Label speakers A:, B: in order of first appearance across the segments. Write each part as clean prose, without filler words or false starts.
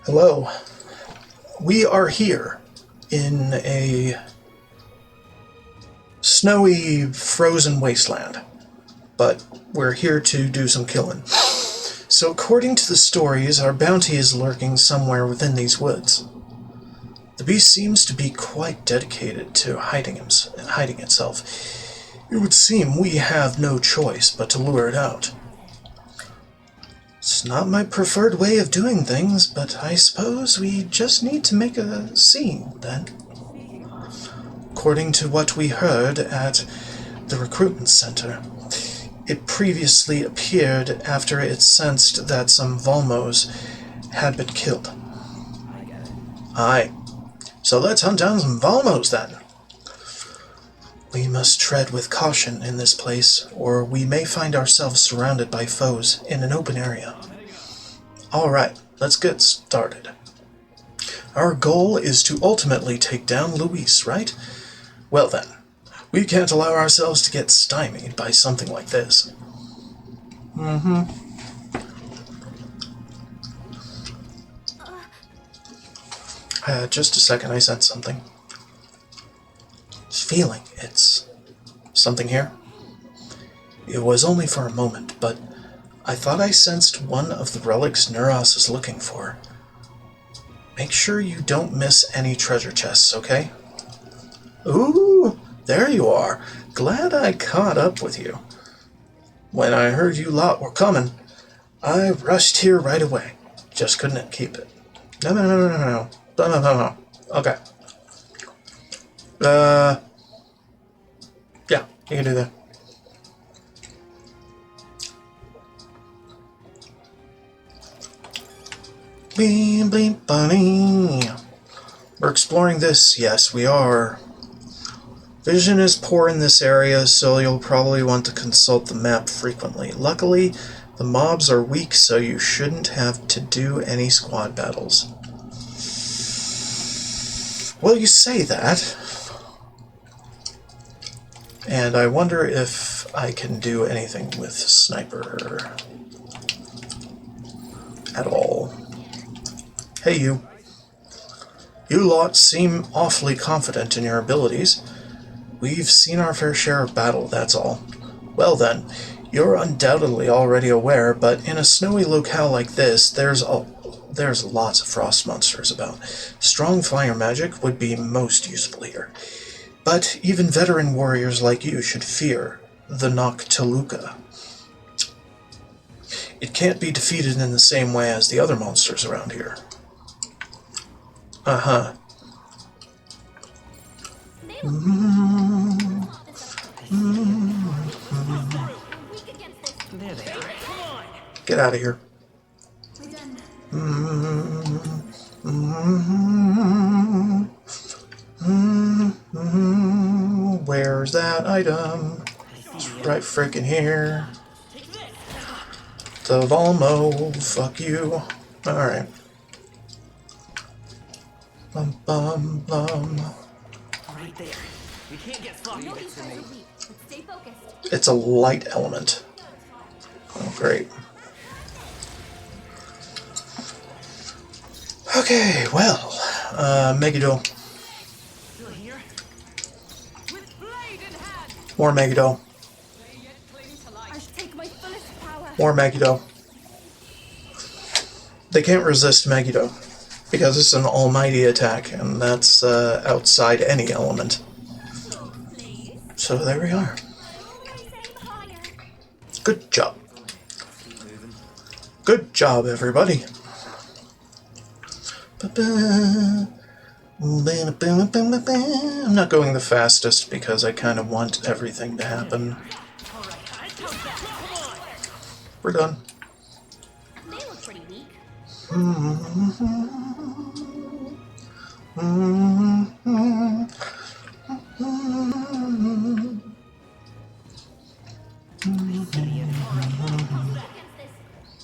A: Hello. We are here in a snowy, frozen wasteland, but we're here to do some killing. So according to the stories, our bounty is lurking somewhere within these woods. The beast seems to be quite dedicated to hiding itself. It would seem we have no choice but to lure it out. It's not my preferred way of doing things, but I suppose we just need to make a scene, then. According to what we heard at the recruitment center, it previously appeared after it sensed that some Volmos had been killed. Aye. So let's hunt down some Volmos, then. We must tread with caution in this place, or we may find ourselves surrounded by foes in an open area. Alright, let's get started. Our goal is to ultimately take down Luis, right? Well then, we can't allow ourselves to get stymied by something like this. Just a second, I sensed something. Feeling it's something here. It was only for a moment, but I thought I sensed one of the relics Neuros is looking for. Make sure you don't miss any treasure chests, okay? Ooh, there you are. Glad I caught up with you. When I heard you lot were coming, I rushed here right away. Just couldn't keep it. No. Okay. Yeah, you can do that. Bleep, bleep, bunny. We're exploring this, yes, we are. Vision is poor in this area, so you'll probably want to consult the map frequently. Luckily, the mobs are weak, so you shouldn't have to do any squad battles. Well, you say that. And I wonder if I can do anything with Sniper at all. Hey, you. You lot seem awfully confident in your abilities. We've seen our fair share of battle, that's all. Well then, you're undoubtedly already aware, but in a snowy locale like this, there's lots of frost monsters about. Strong fire magic would be most useful here. But even veteran warriors like you should fear the Noctiluca. It can't be defeated in the same way as the other monsters around here. Uh-huh. Get out of here. Where's that item? It's right frickin' here. The Volmo, fuck you. Alright. Bum bum bum.
B: Right there. We can't get sloppy next to me.
C: Stay focused.
A: It's a light element. Oh, great. Okay, well, Megiddo.
B: Still here?
C: With blade in hand.
A: More Megiddo.
C: They yet cling to life. I should take my fullest power.
A: More Megiddo. They can't resist Megiddo, because it's an almighty attack, and that's outside any element. So there we are. Good job. Good job, everybody. I'm not going the fastest because I kind of want everything to happen. We're done.
C: They look pretty weak.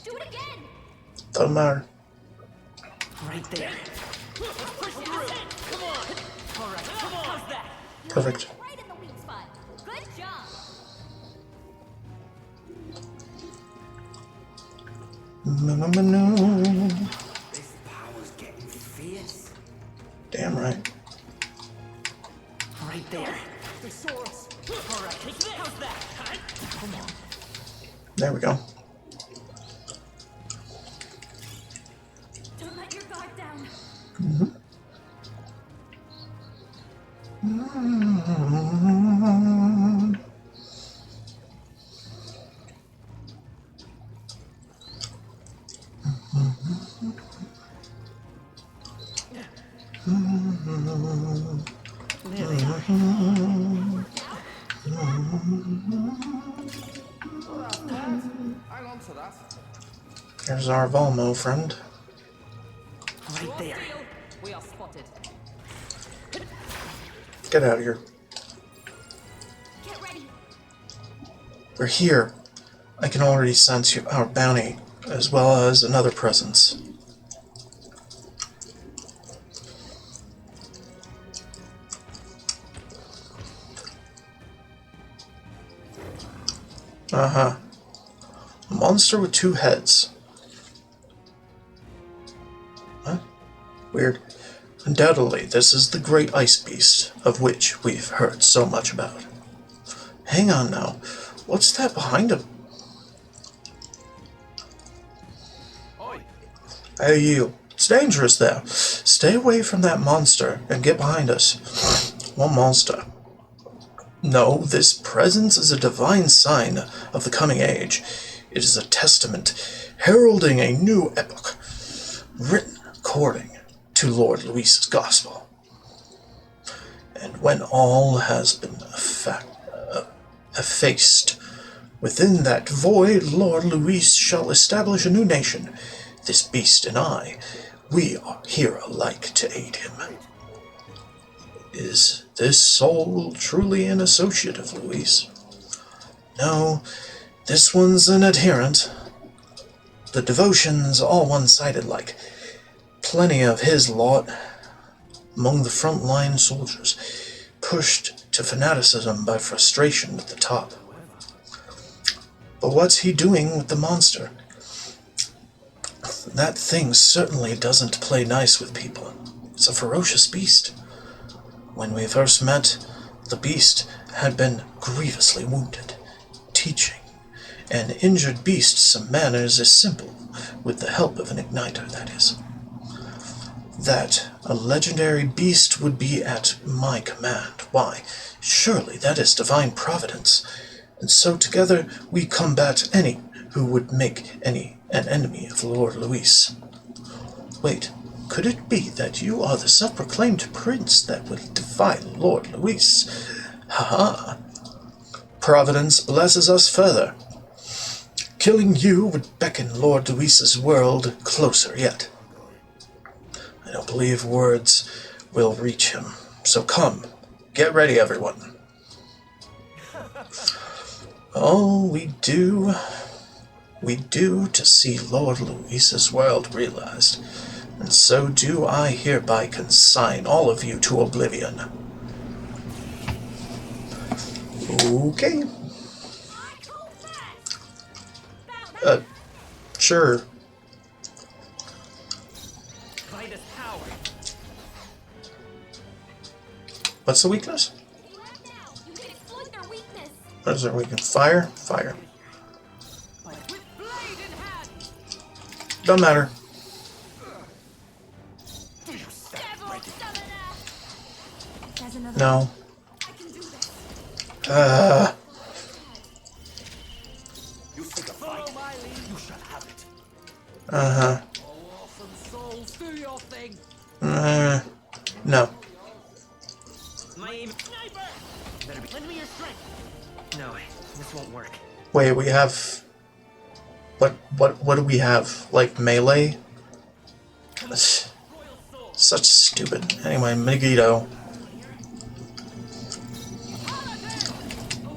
C: Do it again.
A: Doesn't matter.
B: Right there. Push through. Come on. All right. Come on. How's that?
A: Perfect.
C: Right in the weak spot. Good job.
A: No.
B: This power's
A: Right.
B: Right there. The swords. All right, take this. How's that? Come on.
A: There we go.
C: Don't let your guard down.
B: There they are.
D: Hang on to that.
A: There's our Volmo friend.
B: Right there.
C: We are spotted.
A: Get out of here.
C: Get ready.
A: We're here. I can already sense our bounty, as well as another presence. Uh-huh. A monster with 2 heads. What? Weird. Undoubtedly, this is the great ice beast, of which we've heard so much about. Hang on now. What's that behind him?
D: Oi!
A: Hey you. It's dangerous there. Stay away from that monster and get behind us. What monster? No, this presence is a divine sign of the coming age. It is a testament heralding a new epoch, written according to Lord Luis's gospel. And when all has been effaced within that void, Lord Luis shall establish a new nation. This beast and I, we are here alike to aid him. Is this soul truly an associate of Luis? No, this one's an adherent. The devotion's all one-sided like. Plenty of his lot among the front-line soldiers, pushed to fanaticism by frustration at the top. But what's he doing with the monster? That thing certainly doesn't play nice with people. It's a ferocious beast. When we first met, the beast had been grievously wounded. Teaching an injured beast some manners is simple, with the help of an igniter, that is. That a legendary beast would be at my command, why, surely that is divine providence, and so together we combat any who would make an enemy of Lord Luis. Wait, could it be that you are the self-proclaimed prince that will defy Lord Luis? Ha-ha! Providence blesses us further. Killing you would beckon Lord Luis's world closer yet. I don't believe words will reach him, so come, get ready everyone. Oh, we do to see Lord Luis's world realized, and so do I hereby consign all of you to oblivion. Okay. Sure.
B: Vitus power.
A: What's the weakness?
C: You can exploit their weakness.
A: What is it? We can fire? Fire.
B: With blade in hand.
A: Don't matter.
C: Devil summoner. There's another.
A: No.
C: I can do this.
D: You seek a fight.
B: Follow my lead.
D: You shall have it.
A: Uh-huh.
B: Oh, awesome souls, do your thing.
A: No.
B: My aim. Sniper. Better be. Lend me your strength. No, this won't work.
A: Wait, we have... What do we have? Like, melee? Such stupid. Anyway, Megiddo.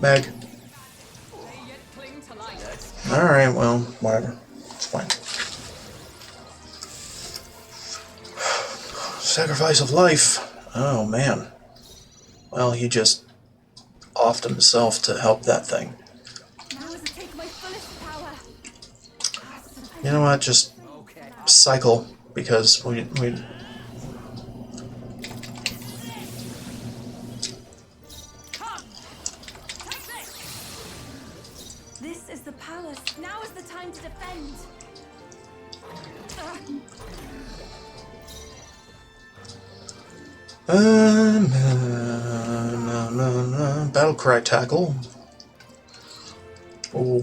A: Meg.
C: They yet cling to life.
A: Alright, well, whatever. It's fine. Sacrifice of life. Oh, man. Well, he just offed himself to help that thing.
C: Now is to take my fullest power.
A: You know what? Just cycle, because we
C: Now is the time to defend.
A: Battlecry tackle. Or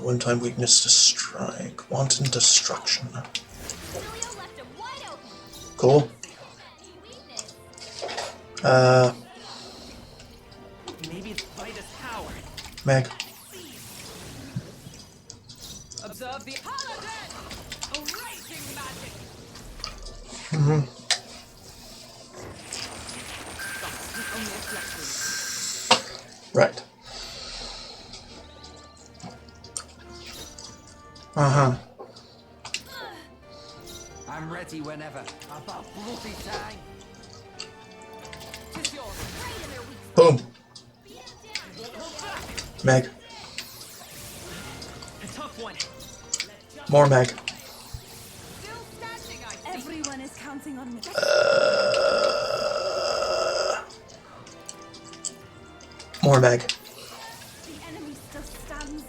A: one-time weakness to strike. Wanton destruction.
C: Julio left him wide open.
A: Cool.
C: Weakness.
B: Maybe it's Vitus power.
A: Meg.
C: Observe the paladin. A raging magic.
A: Right.
D: I'm ready whenever. About bloody time. Tis yours.
C: Right in their weak spot.
A: Boom.
C: Beat 'em down.
A: Meg.
B: A tough one.
A: More Meg.
C: Still standing, I see. Everyone is counting on me.
A: More Meg.
C: The enemy still stands.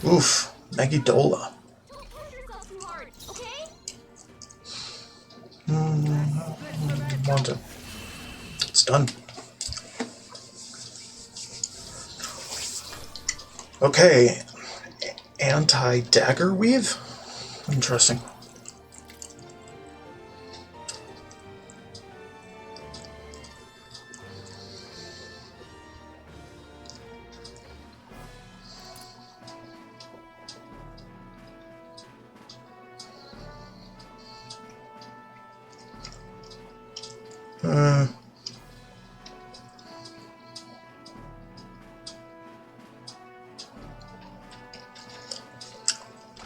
A: Oof. Megidola.
C: Don't push yourself too hard, okay?
A: Wanton. It's done. Okay. Anti-dagger weave? Interesting.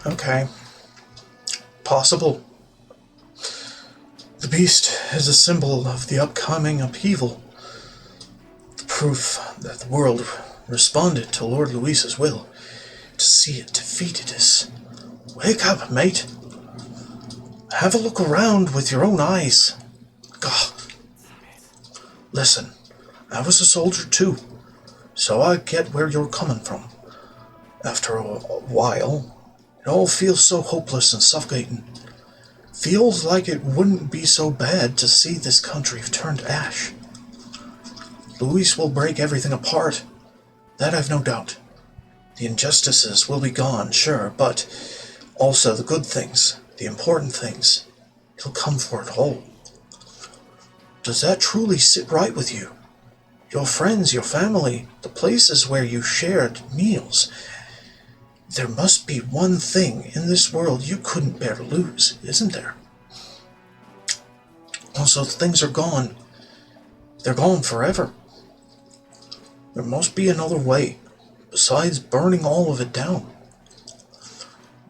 A: Okay. Possible. The beast is a symbol of the upcoming upheaval. The proof that the world responded to Lord Luis's will. To see it defeated is... Wake up, mate. Have a look around with your own eyes. God. Listen, I was a soldier too, so I get where you're coming from. After a while, it all feels so hopeless and suffocating. Feels like it wouldn't be so bad to see this country turn to ash. Luis will break everything apart. That I've no doubt. The injustices will be gone, sure, but also the good things, the important things. He'll come for it all. Does that truly sit right with you? Your friends, your family, the places where you shared meals. There must be one thing in this world you couldn't bear to lose, isn't there? Also, things are gone. They're gone forever. There must be another way, besides burning all of it down.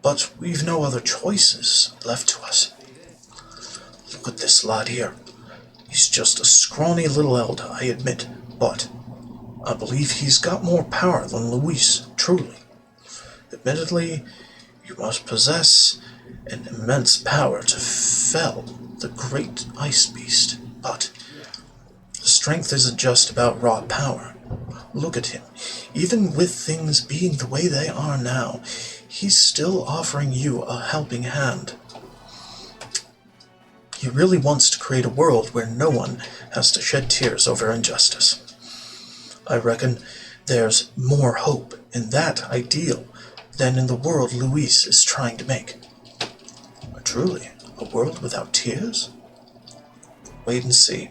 A: But we've no other choices left to us. Look at this lad here. He's just a scrawny little eld, I admit, but I believe he's got more power than Luis, truly. Admittedly, you must possess an immense power to fell the great ice beast, but the strength isn't just about raw power. Look at him. Even with things being the way they are now, he's still offering you a helping hand. He really wants to create a world where no one has to shed tears over injustice. I reckon there's more hope in that ideal than in the world Luis is trying to make. Truly, a world without tears? Wait and see.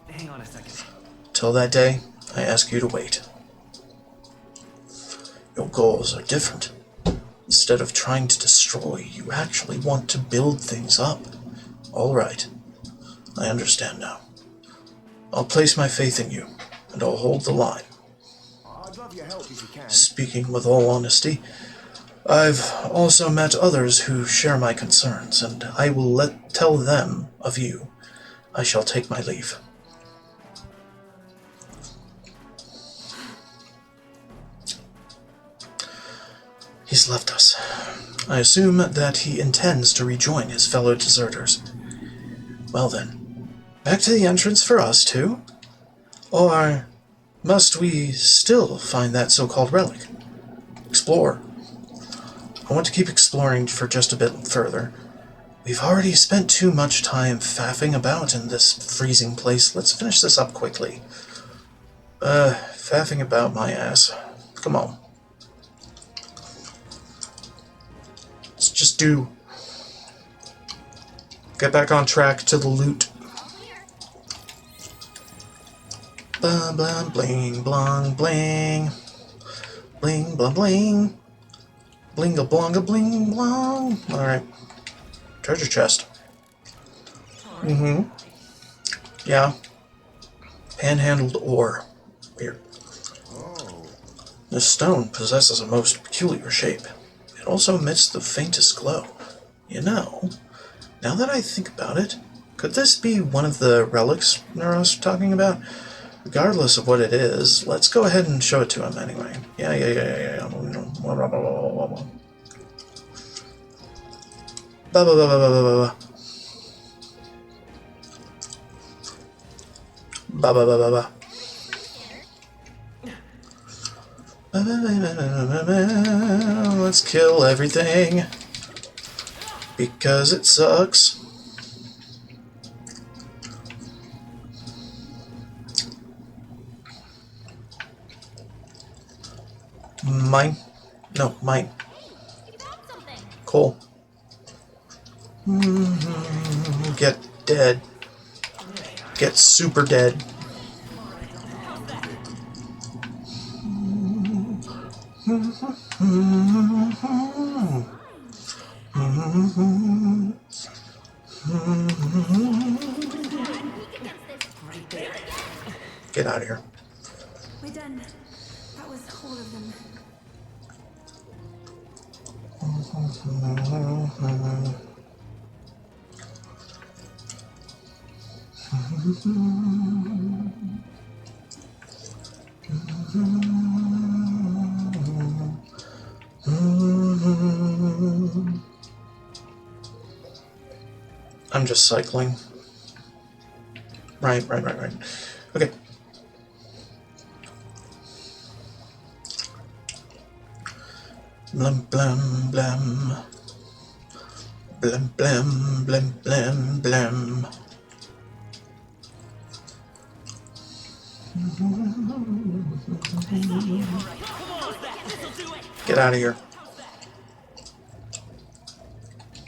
B: Hang on a second.
A: Till that day, I ask you to wait. Your goals are different. Instead of trying to destroy, you actually want to build things up. All right. I understand now. I'll place my faith in you, and I'll hold the line.
E: I'd love your help if you can.
A: Speaking with all honesty, I've also met others who share my concerns, and I will tell them of you. I shall take my leave. He's left us. I assume that he intends to rejoin his fellow deserters. Well then, back to the entrance for us two. Or must we still find that so-called relic? Explore. I want to keep exploring for just a bit further. We've already spent too much time faffing about in this freezing place. Let's finish this up quickly. Faffing about my ass. Come on. Let's just get back on track to the loot. Blah blah bling blong bling. Bling blah bling. Blinga blonga bling blong. Alright. Treasure chest. Yeah. Panhandled ore. Weird. This stone possesses a most peculiar shape. It also emits the faintest glow. You know, now that I think about it, could this be one of the relics Nero's talking about? Regardless of what it is, let's go ahead and show it to him anyway. Yeah. Ba ba ba ba ba ba ba. Ba ba ba ba ba. Let's kill everything because it sucks. Mine? No, mine. Cool. Get dead. Get super dead. Get out of here.
F: We're done. That was all of them.
A: I'm just cycling. Right. Okay. Blum blum blum. Blum blum blum blum blum. Get out of here.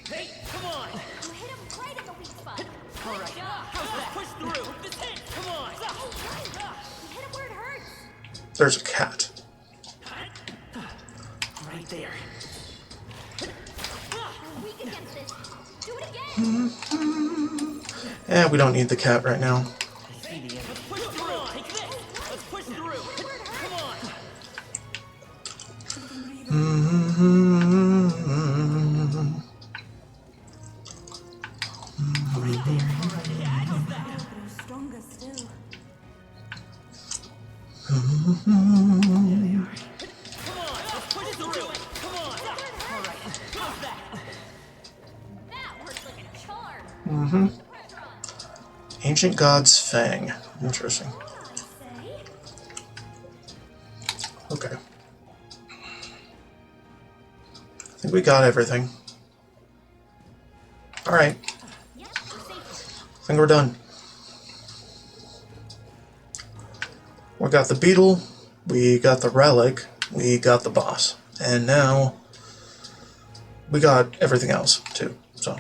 B: Hey, come on!
F: You hit him right in the weak spot.
B: All right, let's push through. This hit, come on!
F: You hit him where it hurts.
A: There's a cat.
B: Right there.
F: We're weak against this. Do it again.
A: We don't need the cat right now.
B: I see the end. Let's push through. Take this. Let's push through. Come on.
F: We're stronger still.
B: Come on, let's push through. Come on. All right, how's that?
F: That works like a charm. Pressure on.
A: Ancient God's Fang. Interesting.
F: I say.
A: Okay. I think we got everything. Alright.
F: Yeah, we're safe.
A: I think we're done. We got the beetle, we got the relic, we got the boss. And now we got everything else too. So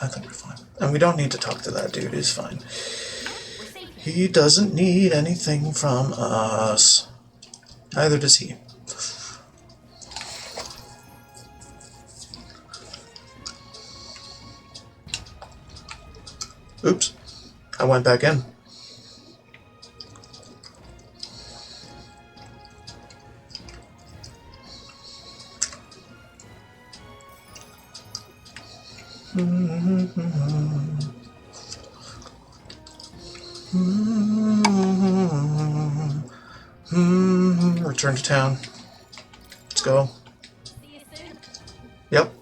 A: I think we're fine. And we don't need to talk to that dude, he's fine.
F: We're safe.
A: He doesn't need anything from us. Neither does he. Oops. I went back in. Return to town. Let's go.
F: See you soon.
A: Yep.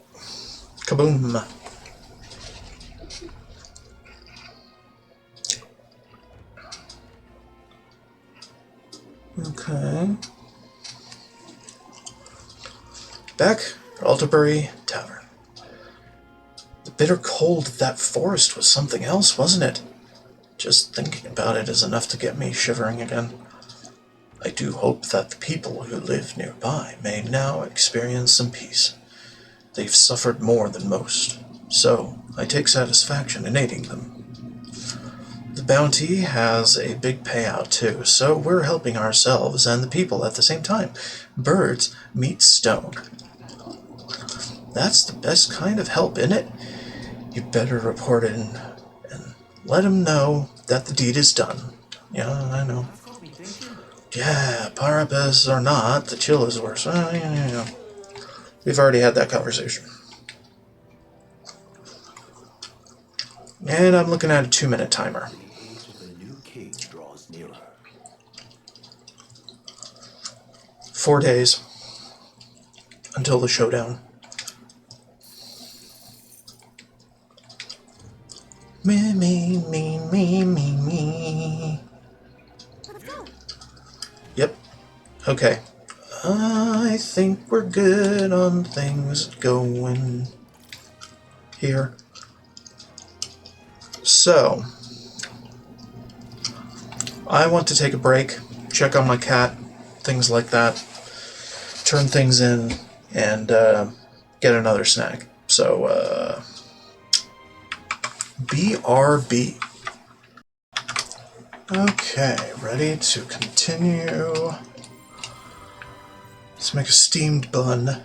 A: Kaboom. Okay. Back at Alderbury Tavern. The bitter cold of that forest was something else, wasn't it? Just thinking about it is enough to get me shivering again. I do hope that the people who live nearby may now experience some peace. They've suffered more than most, so I take satisfaction in aiding them. The bounty has a big payout too, so we're helping ourselves and the people at the same time. Birds meet stone. That's the best kind of help, isn't it? You better report it and let 'em know that the deed is done. Yeah, I know.
B: That's got me thinking.
A: Yeah, Parapes or not, the chill is worse. Yeah. We've already had that conversation. And I'm looking at a 2-minute timer.
E: The age of the new king draws nearer.
A: 4 days until the showdown. Me.
F: Let's go.
A: Yep. Okay. I think we're good on things going here. So, I want to take a break, check on my cat, things like that, turn things in, and get another snack. So, BRB. Okay, ready to continue. Let's make a steamed bun.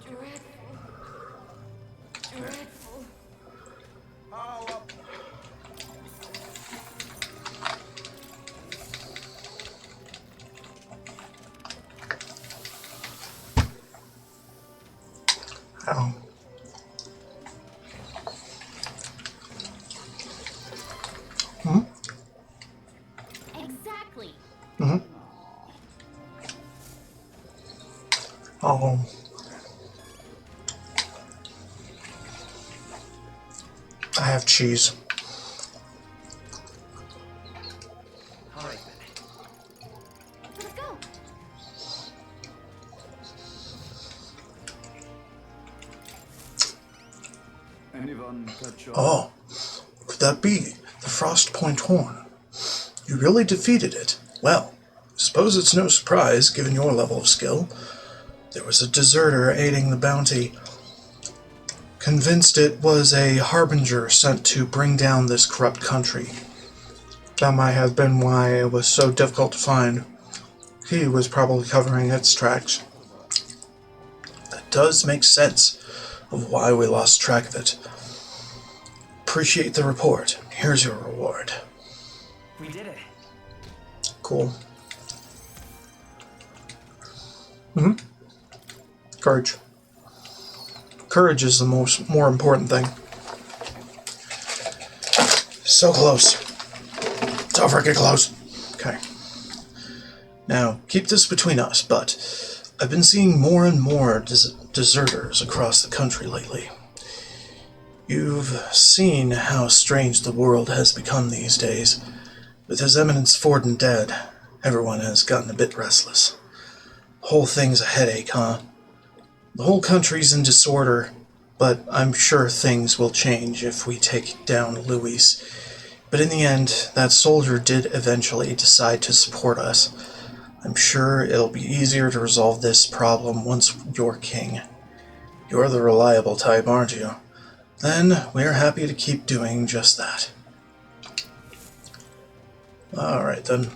F: Dreadful. Dreadful.
A: Ow.
F: Exactly.
A: Oh. I have cheese.
B: All right then.
F: Let's go.
E: Anyone catch on?
A: Oh, could that be the Frost Point Horn? You really defeated it. Well, suppose it's no surprise, given your level of skill. There was a deserter aiding the bounty. Convinced it was a harbinger sent to bring down this corrupt country. That might have been why it was so difficult to find. He was probably covering its tracks. That does make sense of why we lost track of it. Appreciate the report. Here's your reward.
B: We did it.
A: Cool. Courage. Courage is the more important thing. So close. So freaking close. Okay. Now, keep this between us, but I've been seeing more and more deserters across the country lately. You've seen how strange the world has become these days. With His Eminence Forden dead, everyone has gotten a bit restless. The whole thing's a headache, huh? The whole country's in disorder, but I'm sure things will change if we take down Louis. But in the end, that soldier did eventually decide to support us. I'm sure it'll be easier to resolve this problem once you're king. You're the reliable type, aren't you? Then we're happy to keep doing just that. Alright then.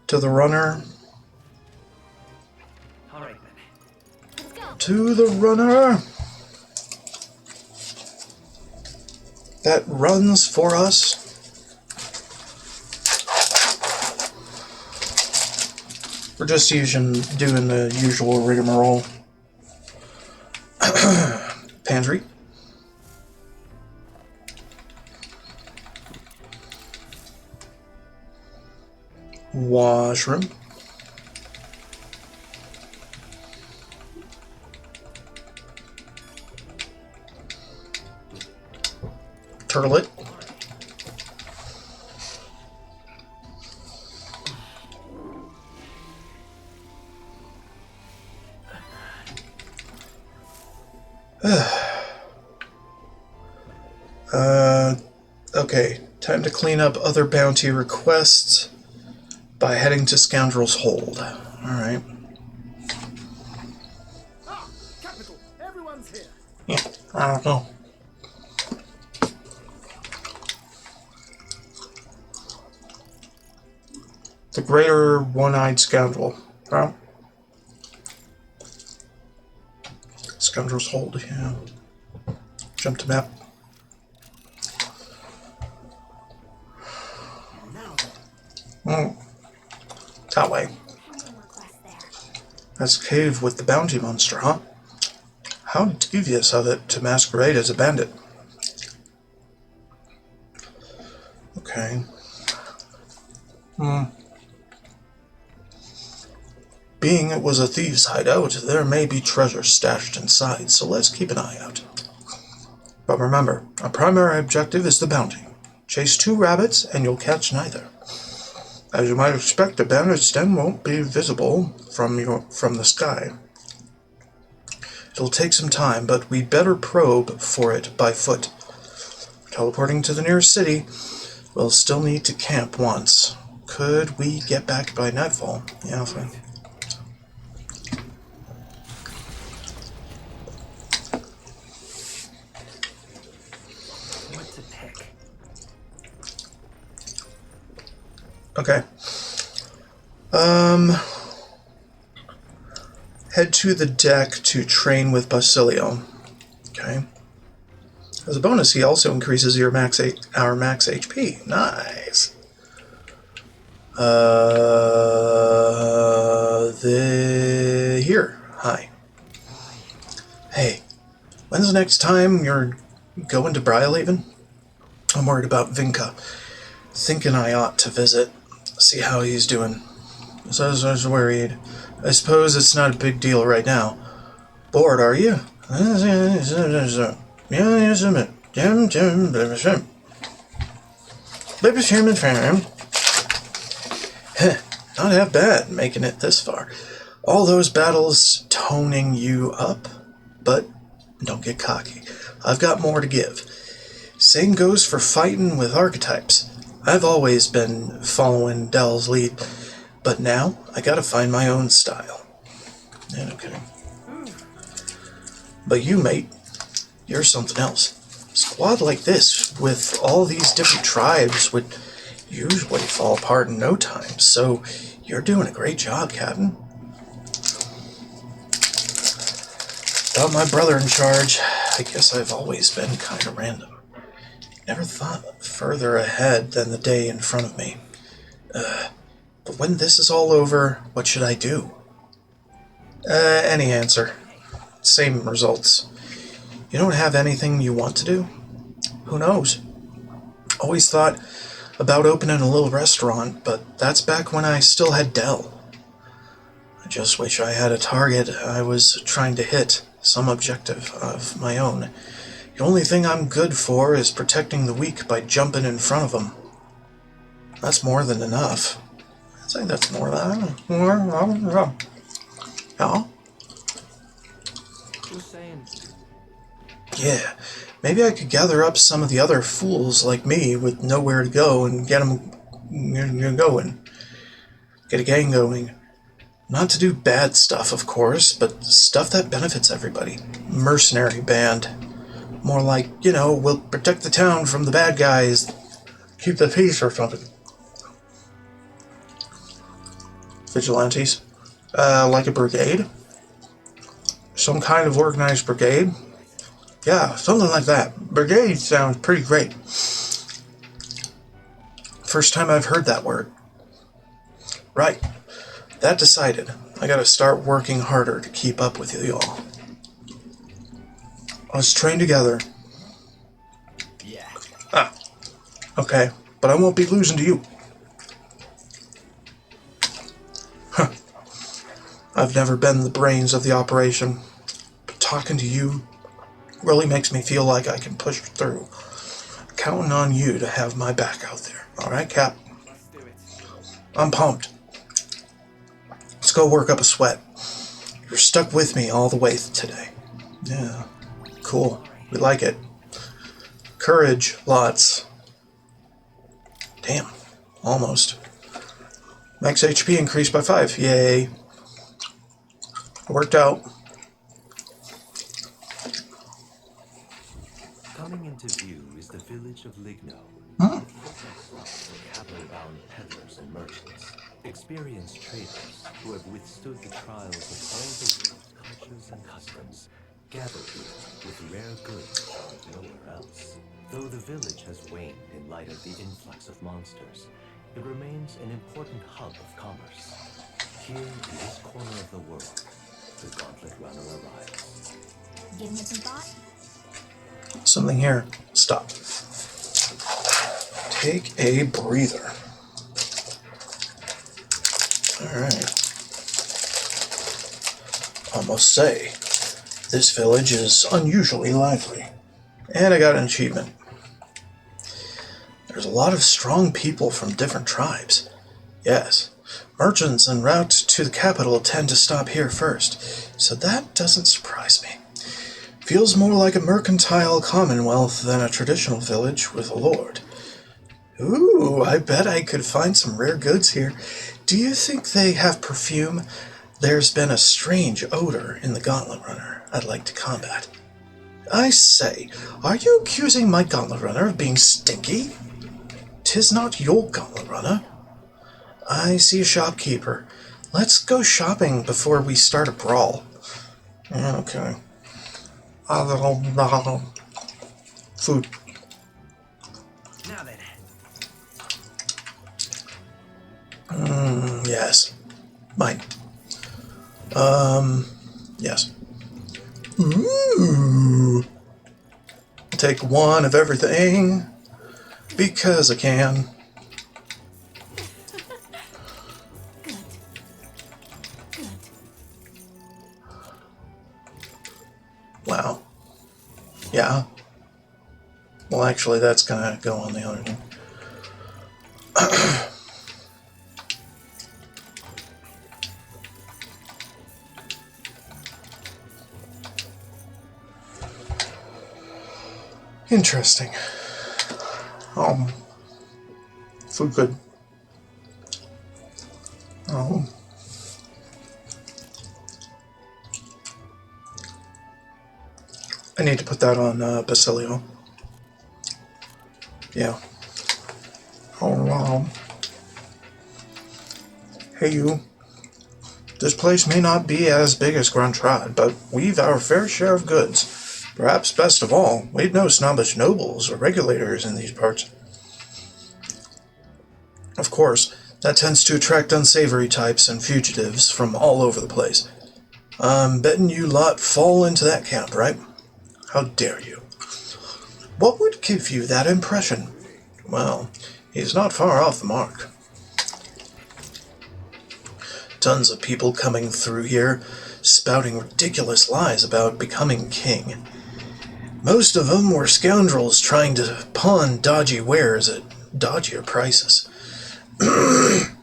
A: To the runner.
B: All right then.
F: Let's go.
A: To the runner that runs for us. We're just doing the usual rigmarole. Pantry. Washroom. turtlet. Okay, time to clean up other bounty requests by heading to Scoundrel's Hold. Alright.
G: Ah, capital. Everyone's here.
A: Yeah, I don't know. The Greater One-Eyed Scoundrel. Well, Scoundrel's Hold, yeah. Jump to map. That way. That's a cave with the bounty monster, huh? How devious of it to masquerade as a bandit. Okay. Being it was a thieves' hideout, there may be treasure stashed inside, so let's keep an eye out. But remember, our primary objective is the bounty. Chase 2 rabbits, and you'll catch neither. As you might expect, the bandit's den won't be visible from the sky. It'll take some time, but we'd better probe for it by foot. Teleporting to the nearest city, we'll still need to camp once. Could we get back by nightfall? Yeah, fine.
B: What to pick?
A: Okay. Head to the deck to train with Basilio. Okay. As a bonus, he also increases our max HP. Nice. Here. Hi. Hey, when's the next time you're going to Briarhaven? I'm worried about Vinka. Thinking I ought to visit, see how he's doing. So I was worried. I suppose it's not a big deal right now. Bored, are you? Not half bad making it this far. All those battles toning you up, but don't get cocky. I've got more to give. Same goes for fighting with archetypes. I've always been following Dell's lead, but now I gotta find my own style. Yeah, no kidding. But you, mate, you're something else. A squad like this, with all these different tribes, would usually fall apart in no time, so you're doing a great job, Captain. Without my brother in charge, I guess I've always been kind of random. Never thought further ahead than the day in front of me. But when this is all over, what should I do? Any answer. Same results. You don't have anything you want to do? Who knows? Always thought about opening a little restaurant, but that's back when I still had Dell. I just wish I had a target I was trying to hit, some objective of my own. The only thing I'm good for is protecting the weak by jumping in front of them. That's more than enough. I'd say that's more than enough. Yeah?
B: Just saying.
A: Yeah, maybe I could gather up some of the other fools like me with nowhere to go and get them going. Get a gang going. Not to do bad stuff, of course, but stuff that benefits everybody. Mercenary band. More like, we'll protect the town from the bad guys. Keep the peace or something. Vigilantes. Like a brigade? Some kind of organized brigade? Yeah, something like that. Brigade sounds pretty great. First time I've heard that word. Right. That decided. I gotta start working harder to keep up with you all. Let's train together.
E: Yeah.
A: Ah. Okay, but I won't be losing to you. Huh. I've never been the brains of the operation, but talking to you really makes me feel like I can push through. counting on you to have my back out there. Alright, Cap?
G: Let's do it.
A: I'm pumped. Let's go work up a sweat. You're stuck with me all the way today. Yeah. Cool. We like it. Courage. Lots. Damn. Almost. Max HP increased by 5. Yay. Worked out.
H: Coming into view is the village of Ligno.
A: Huh?
H: For capital-bound peddlers and merchants, experienced traders who have withstood the trials of all the world's cultures and customs, gather here with rare goods found nowhere else. Though the village has waned in light of the influx of monsters, it remains an important hub of commerce. Here in this corner of the world, the Gauntlet Runner arrives.
F: Giving it some thought?
A: Something here. Stop. Take a breather. Alright. I must say, this village is unusually lively. And I got an achievement. There's a lot of strong people from different tribes. Yes, merchants en route to the capital tend to stop here first, so that doesn't surprise me. Feels more like a mercantile commonwealth than a traditional village with a lord. Ooh, I bet I could find some rare goods here. Do you think they have perfume? There's been a strange odor in the Gauntlet Runner I'd like to combat. I say, are you accusing my Gauntlet Runner of being stinky? 'Tis not your Gauntlet Runner. I see a shopkeeper. Let's go shopping before we start a brawl. Okay. Food.
B: Now then.
A: Yes. Mine. Yes. Ooh. Take one of everything. Because I can.
F: Good. Good.
A: Wow. Yeah. Well, actually, that's gonna go on the other thing. Interesting. Food good. I need to put that on Basilio. Yeah. Hey you. This place may not be as big as Gruntrad, but we've our fair share of goods. Perhaps best of all, we've no snobbish nobles or regulators in these parts. Of course, that tends to attract unsavory types and fugitives from all over the place. I'm betting you lot fall into that camp, right? How dare you? What would give you that impression? Well, he's not far off the mark. Tons of people coming through here, spouting ridiculous lies about becoming king. Most of them were scoundrels trying to pawn dodgy wares at dodgier prices.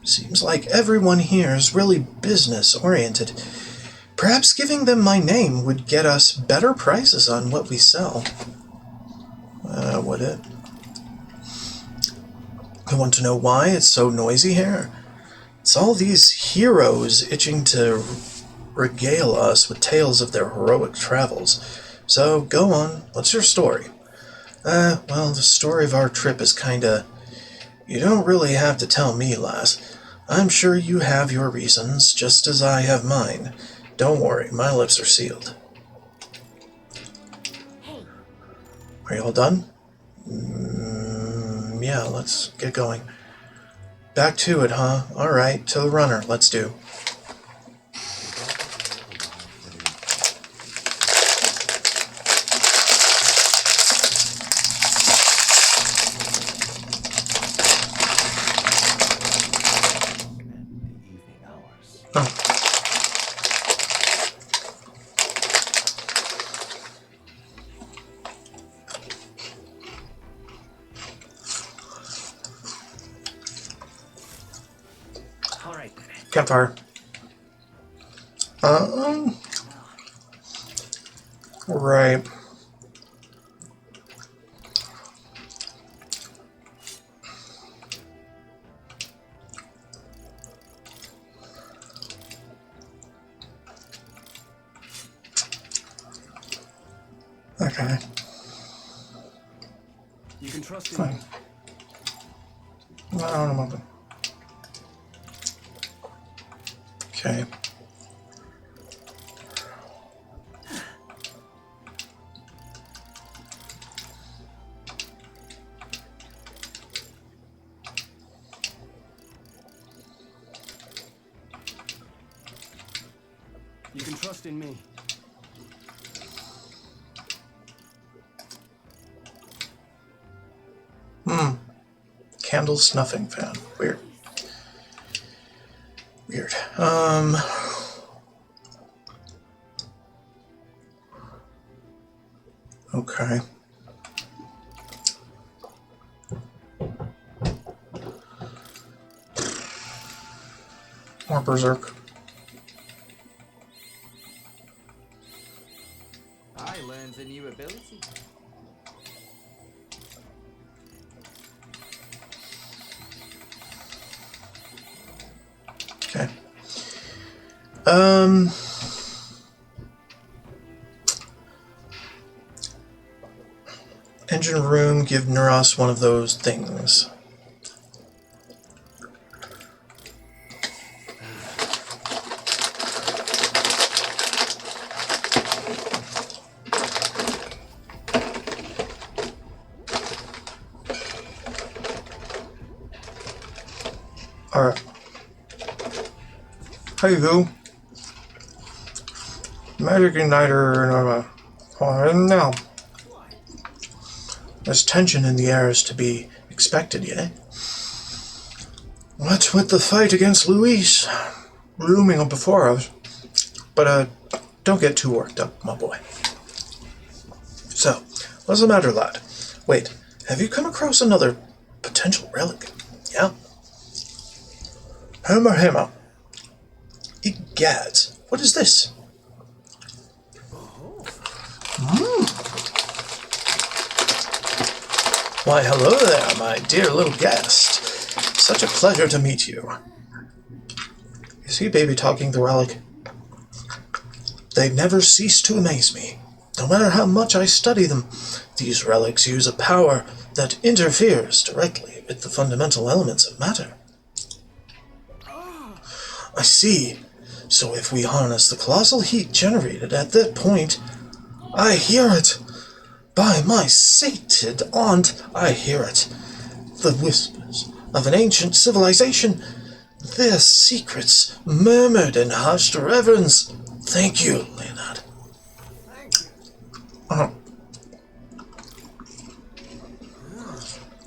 A: Seems like everyone here is really business-oriented. Perhaps giving them my name would get us better prices on what we sell. Would it? I want to know why it's so noisy here. It's all these heroes itching to regale us with tales of their heroic travels. So, go on. What's your story? Well, the story of our trip is kinda... You don't really have to tell me, lass. I'm sure you have your reasons, just as I have mine. Don't worry, my lips are sealed.
F: Hey,
A: Are you all done? Yeah, let's get going. Back to it, huh? Alright, to the runner, let's do. Oh. campfire. Right. Okay.
G: You can trust in
A: Fine.
G: me.
A: No, I'm open. Okay.
G: You can trust in me.
A: Candle snuffing fan. Weird. Weird. Okay. More berserk.
D: I learned a new ability.
A: Okay. Engine room, give Neuros one of those things. Alright. Hey, who? Magic Igniter. Now. There's tension in the air is to be expected, yeah? What's with the fight against Luis looming before us? But, don't get too worked up, my boy. So, what's the matter, lad? Wait, have you come across another potential relic? Yeah? Hammer. Egads, what is this? Why, hello there, my dear little guest. Such a pleasure to meet you. Is he baby talking the relic? They never cease to amaze me. No matter how much I study them, these relics use a power that interferes directly with the fundamental elements of matter. I see. So if we harness the colossal heat generated at that point, I hear it. By my sated aunt, I hear it. The whispers of an ancient civilization, their secrets murmured in hushed reverence. Thank you, Leonard.
G: Thank you.
A: Uh-huh.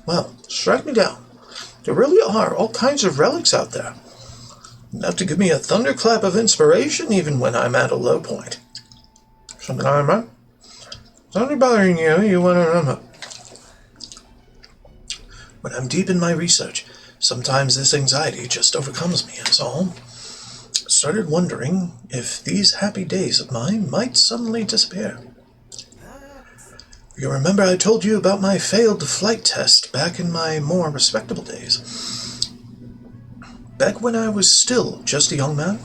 A: Well, strike me down. There really are all kinds of relics out there. Enough to give me a thunderclap of inspiration even when I'm at a low point. Something I'm at? Something bothering you, you want to remember. When I'm deep in my research, sometimes this anxiety just overcomes me, that's all. I started wondering if these happy days of mine might suddenly disappear. You remember I told you about my failed flight test back in my more respectable days. Back when I was still just a young man,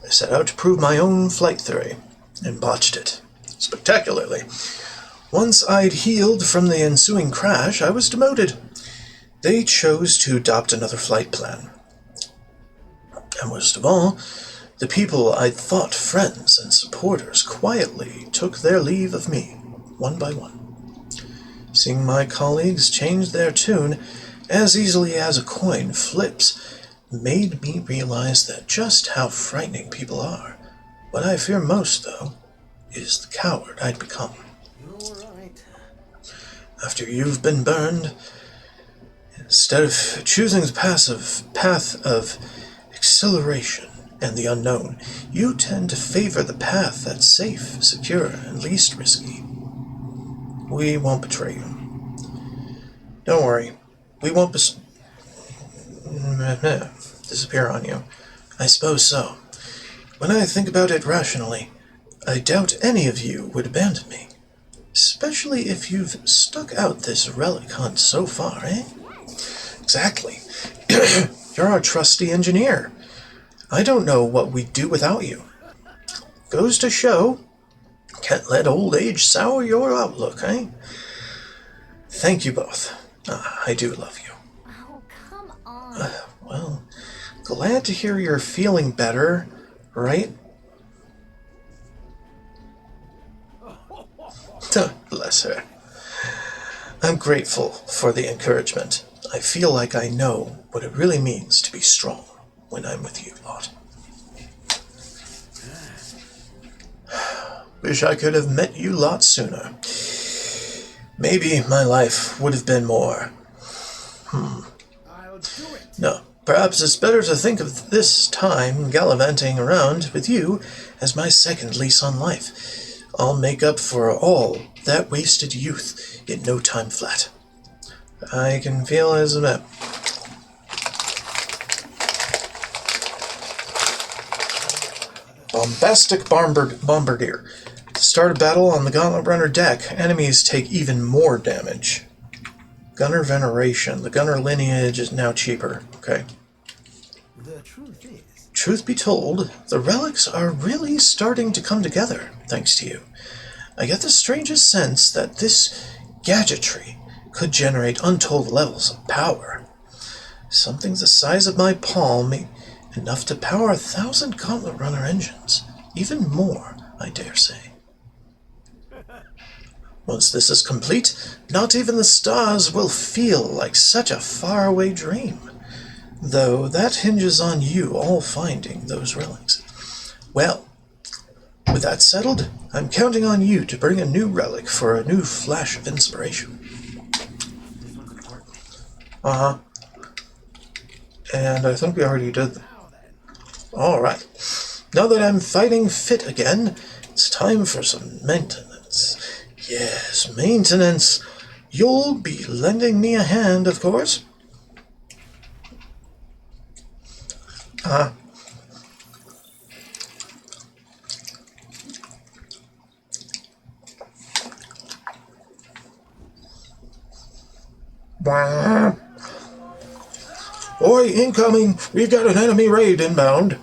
A: I set out to prove my own flight theory, and botched it, spectacularly. Once I'd healed from the ensuing crash, I was demoted. They chose to adopt another flight plan. And worst of all, the people I'd thought friends and supporters quietly took their leave of me, one by one. Seeing my colleagues change their tune as easily as a coin flips made me realize that just how frightening people are. What I fear most, though, is the coward I'd become.
G: You're right.
A: After you've been burned, instead of choosing the path of acceleration and the unknown, you tend to favor the path that's safe, secure, and least risky. We won't betray you. Don't worry. We won't disappear on you. I suppose so. When I think about it rationally, I doubt any of you would abandon me. Especially if you've stuck out this relic hunt so far, eh? Exactly. You're our trusty engineer. I don't know what we'd do without you. Goes to show, can't let old age sour your outlook, eh? Thank you both. I do love you.
F: Oh, come on.
A: Well, glad to hear you're feeling better, right? Bless her. I'm grateful for the encouragement. I feel like I know what it really means to be strong when I'm with you lot. Wish I could have met you lot sooner. Maybe my life would have been more.
G: I'll do it.
A: No, perhaps it's better to think of this time gallivanting around with you as my second lease on life. I'll make up for all that wasted youth in no time flat. I can feel his map. Bombastic Bombardier. To start a battle on the Gauntlet Runner deck, enemies take even more damage. Gunner Veneration. The Gunner lineage is now cheaper. Okay.
G: The truth is,
A: Truth be told, the relics are really starting to come together, thanks to you. I get the strangest sense that this gadgetry could generate untold levels of power. Something the size of my palm, enough to power 1,000 Gauntlet Runner engines. Even more, I dare say. Once this is complete, not even the stars will feel like such a faraway dream. Though that hinges on you all finding those relics. Well, with that settled, I'm counting on you to bring a new relic for a new flash of inspiration.
B: This one's important.
A: Uh-huh. And I think we already did that. Alright. Now that I'm fighting fit again, it's time for some maintenance. Yes, maintenance. You'll be lending me a hand, of course. Oi, incoming! We've got an enemy raid inbound.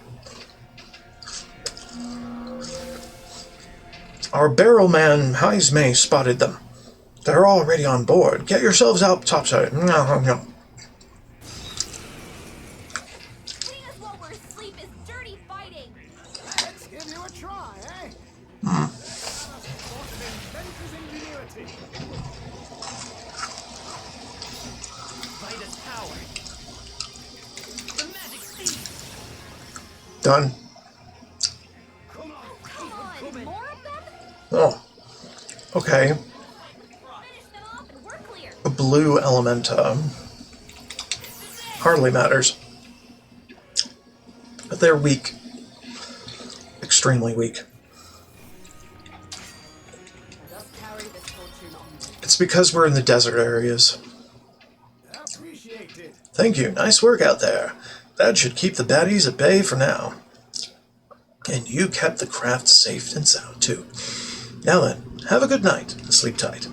A: Our barrelman Heismay spotted them. They're already on board. Get yourselves out topside.
F: Putting us while we're asleep is dirty fighting.
G: let's give you a try, eh? What an inventor's ingenuity.
B: Vitus power. The magic seed.
A: Done.
G: Come on.
F: Come on, more of them?
A: Oh. Okay.
F: Finish them off and we're clear.
A: A blue Elementa. Hardly matters. But they're weak. Extremely weak.
C: Let us carry this fortune on.
A: It's because we're in the desert areas.
G: Appreciate it.
A: Thank you. Nice work out there. That should keep the baddies at bay for now. And you kept the craft safe and sound, too. Now then, have a good night and sleep tight.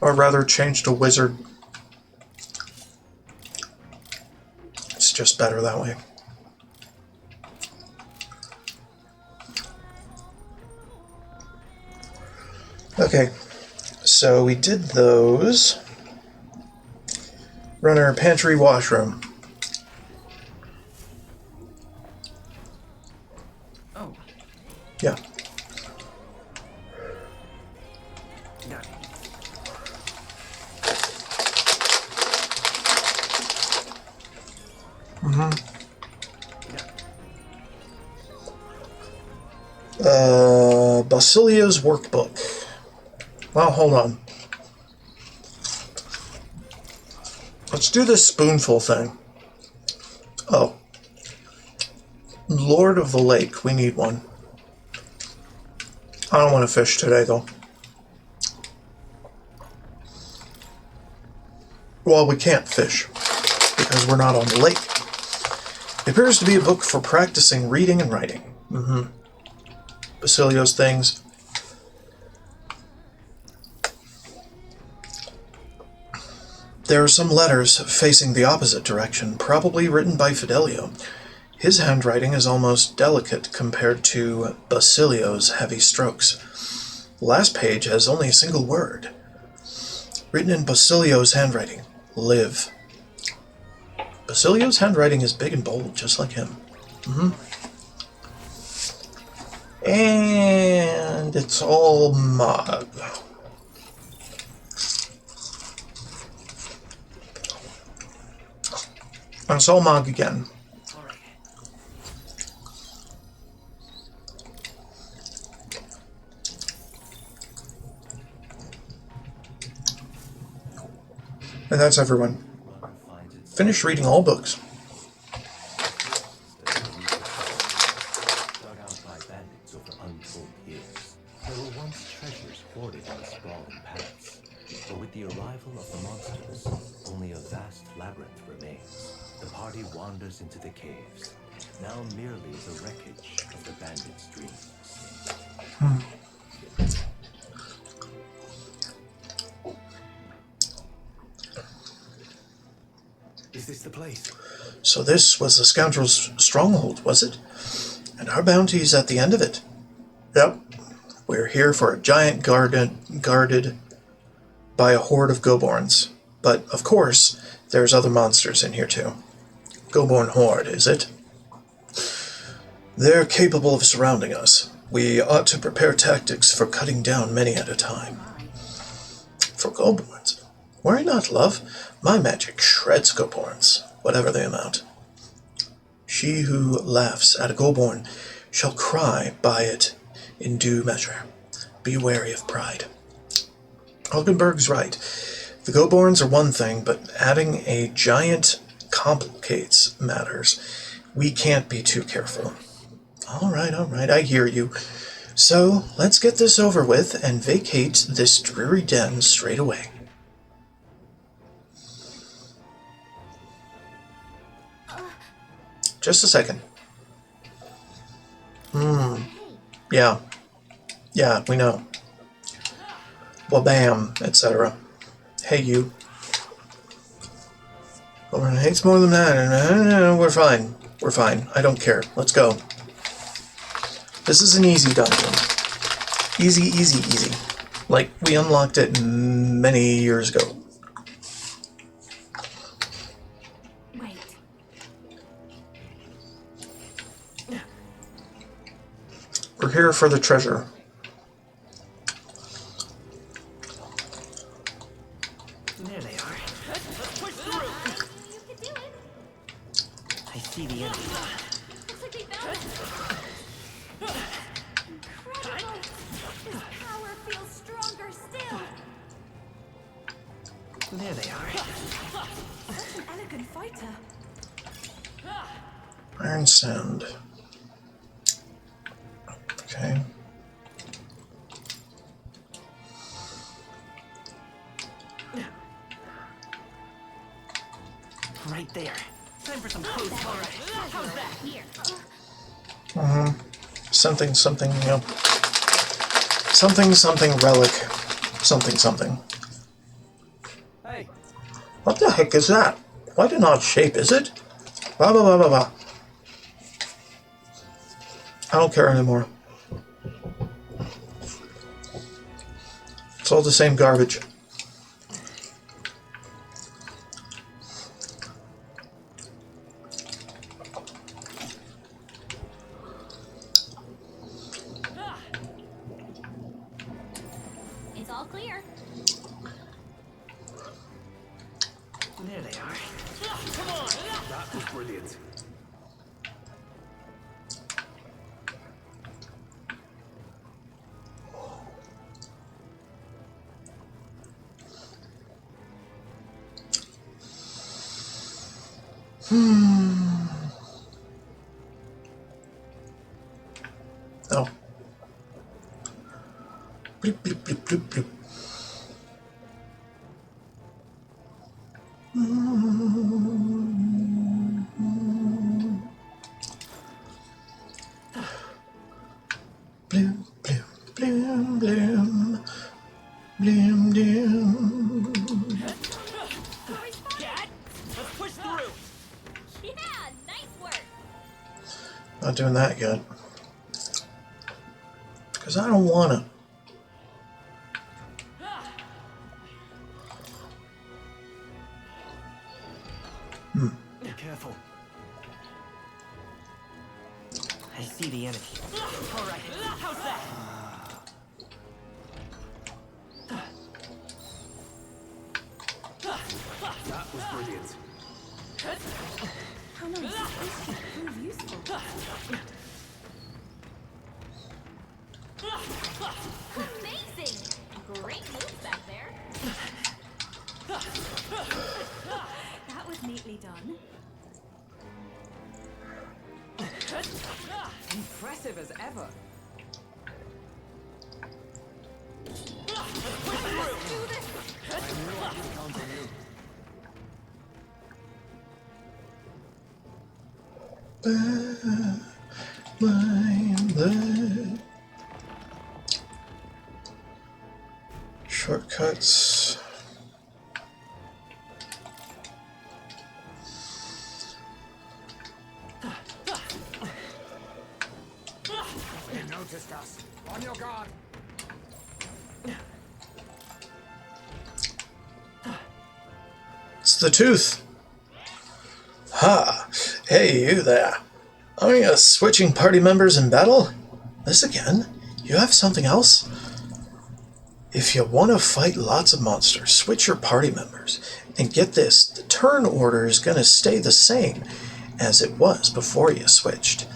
A: Or rather change to wizard. It's just better that way. Okay, so we did those. Runner, pantry, washroom.
B: Oh,
A: Yeah.
B: got it.
A: Basilia's workbook. Well, hold on. Let's do this spoonful thing. Oh. Lord of the Lake. We need one. I don't want to fish today, though. Well, we can't fish because we're not on the lake. It appears to be a book for practicing reading and writing. Basilio's things. There are some letters facing the opposite direction, probably written by Fidelio. His handwriting is almost delicate compared to Basilio's heavy strokes. The last page has only a single word. Written in Basilio's handwriting. Live. Basilio's handwriting is big and bold, just like him. And it's all Mog. And it's all Mog again. And that's everyone. Finish reading all books.
H: Dug out by bandits over untold years. There were once treasures hoarded in the sprawling paths. But with the arrival of the monsters, only a vast labyrinth remains. The party wanders into the caves, now merely the wreckage of the bandits' dreams.
E: Is this the place?
A: So this was the scoundrel's stronghold, was it? And our bounty's at the end of it. Yep. We're here for a giant guarded by a horde of Goborns. But, of course, there's other monsters in here too. Goborn horde, is it? They're capable of surrounding us. We ought to prepare tactics for cutting down many at a time. For Goborns? Worry not, love. My magic shreds Goborns, whatever they amount. She who laughs at a Goborn shall cry by it in due measure. Be wary of pride. Hulkenberg's right. The Goborns are one thing, but adding a giant complicates matters. We can't be too careful. All right, I hear you. So, let's get this over with and vacate this dreary den straight away. Just a second. Yeah. Yeah, we know. Well, bam, etc. Hey, you. Goborn hates more than that. No, we're fine. We're fine. I don't care. Let's go. This is an easy dungeon. Easy, easy, easy. Like, we unlocked it many years ago.
F: Wait.
A: We're here for the treasure.
B: There they are. Let's push through.
F: You can do it.
B: I see the enemy.
F: Looks like we found it. Incredible. This power feels stronger still.
B: There they are.
F: Such an elegant fighter.
A: Iron Sound. Okay.
B: Right there. Time for some close combat. How's that?
F: Here.
A: Something, you know. Something relic. Something.
D: Hey,
A: What the heck is that? Quite an odd shape, is it? Blah, blah, blah, blah, blah. I don't care anymore. It's all the same garbage.
F: It's all clear.
B: There they are.
E: That was brilliant.
A: Oh. Bloop, bloop, bloop, bloop, bloop. Bloom, bloom, bloom, bloom. Bloom, bloom.
B: Cat, let's push through.
F: Yeah, nice work.
A: Not doing that yet. Because I don't want to.
E: Be careful.
B: I see the enemy. All right, how's that?
E: That was brilliant.
F: How nice. This could prove useful. Amazing! Great move back there. That was neatly done.
C: Impressive as ever.
A: Mind shortcuts.
G: They noticed us. On your guard.
A: It's the tooth. Ha! Hey, you there. Are you switching party members in battle? This again? You have something else? If you want to fight lots of monsters, switch your party members. And get this, the turn order is going to stay the same as it was before you switched.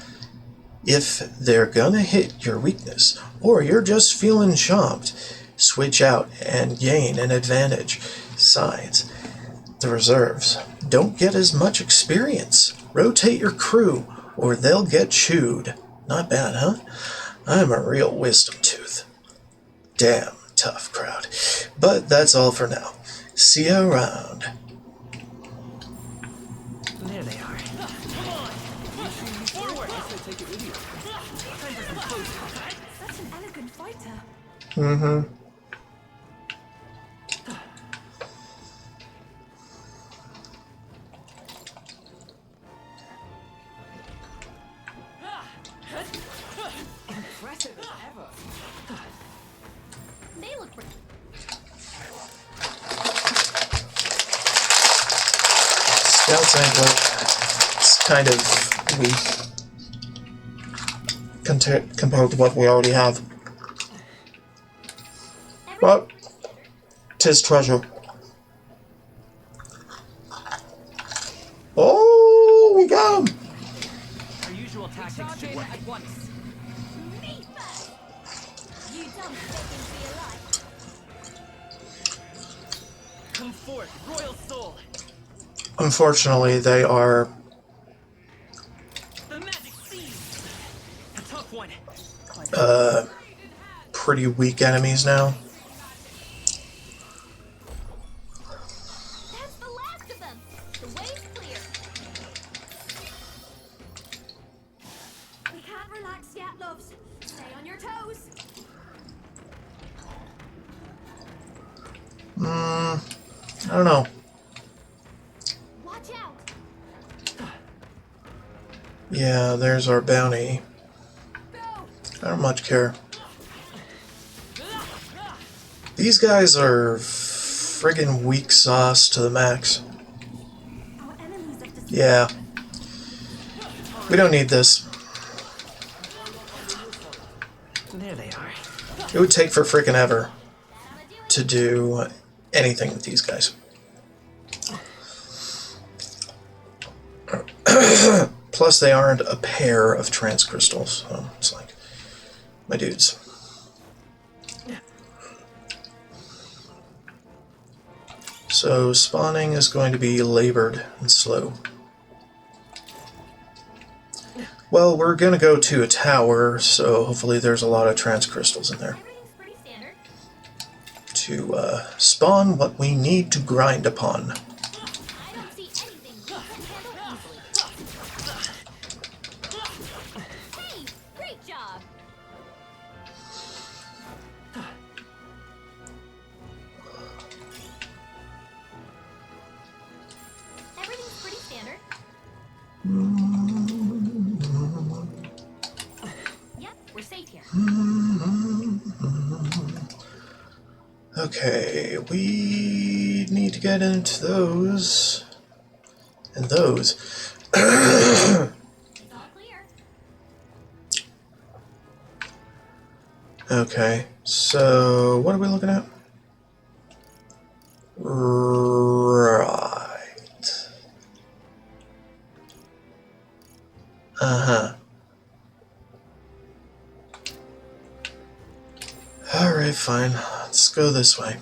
A: If they're going to hit your weakness, or you're just feeling chomped, switch out and gain an advantage. Besides, the reserves don't get as much experience. Rotate your crew, or they'll get chewed. Not bad, huh? I'm a real wisdom tooth. Damn tough crowd. But that's all for now. See you around.
B: There they are. Come on! Forward!
E: Take it with you.
B: Time for some close contact.
F: Such an elegant fighter.
A: Mm-hmm.
C: Impressive as ever.
F: They look
A: Scout's anklet is kind of weak compared to what we already have. But 'tis treasure. Oh, we got him!
B: Our usual tactics
C: Charge
B: should
C: in
B: work.
C: at once.
F: me first. You don't begging for your life.
B: Come forth, royal soul.
A: Unfortunately, they are
B: The magic seed. A tough one.
A: pretty weak enemies now.
F: That's the last of them. The way's clear. We can't relax yet, loves. Stay on your toes.
A: I don't know.
F: Watch out.
A: Yeah, there's our bounty.
F: Go.
A: I don't much care. These guys are friggin' weak sauce to the max.
F: Our enemies have discovered.
A: Yeah. We don't need this.
B: There they are.
A: It would take for frickin' ever to do anything with these guys. Plus, they aren't a pair of trance crystals, so it's like, my dudes. So spawning is going to be labored and slow. Well, we're gonna go to a tower, so hopefully there's a lot of trans crystals in there
F: Everything's pretty standard.
A: to spawn what we need to grind upon.
F: I don't see anything you couldn't handle easily. Hey, great job. Everything's pretty standard. Yep, we're safe here.
A: Okay, we need to get into those and those.
F: It's all clear.
A: Okay, so what are we looking at? Right. Uh-huh. Alright, fine. Let's go this way.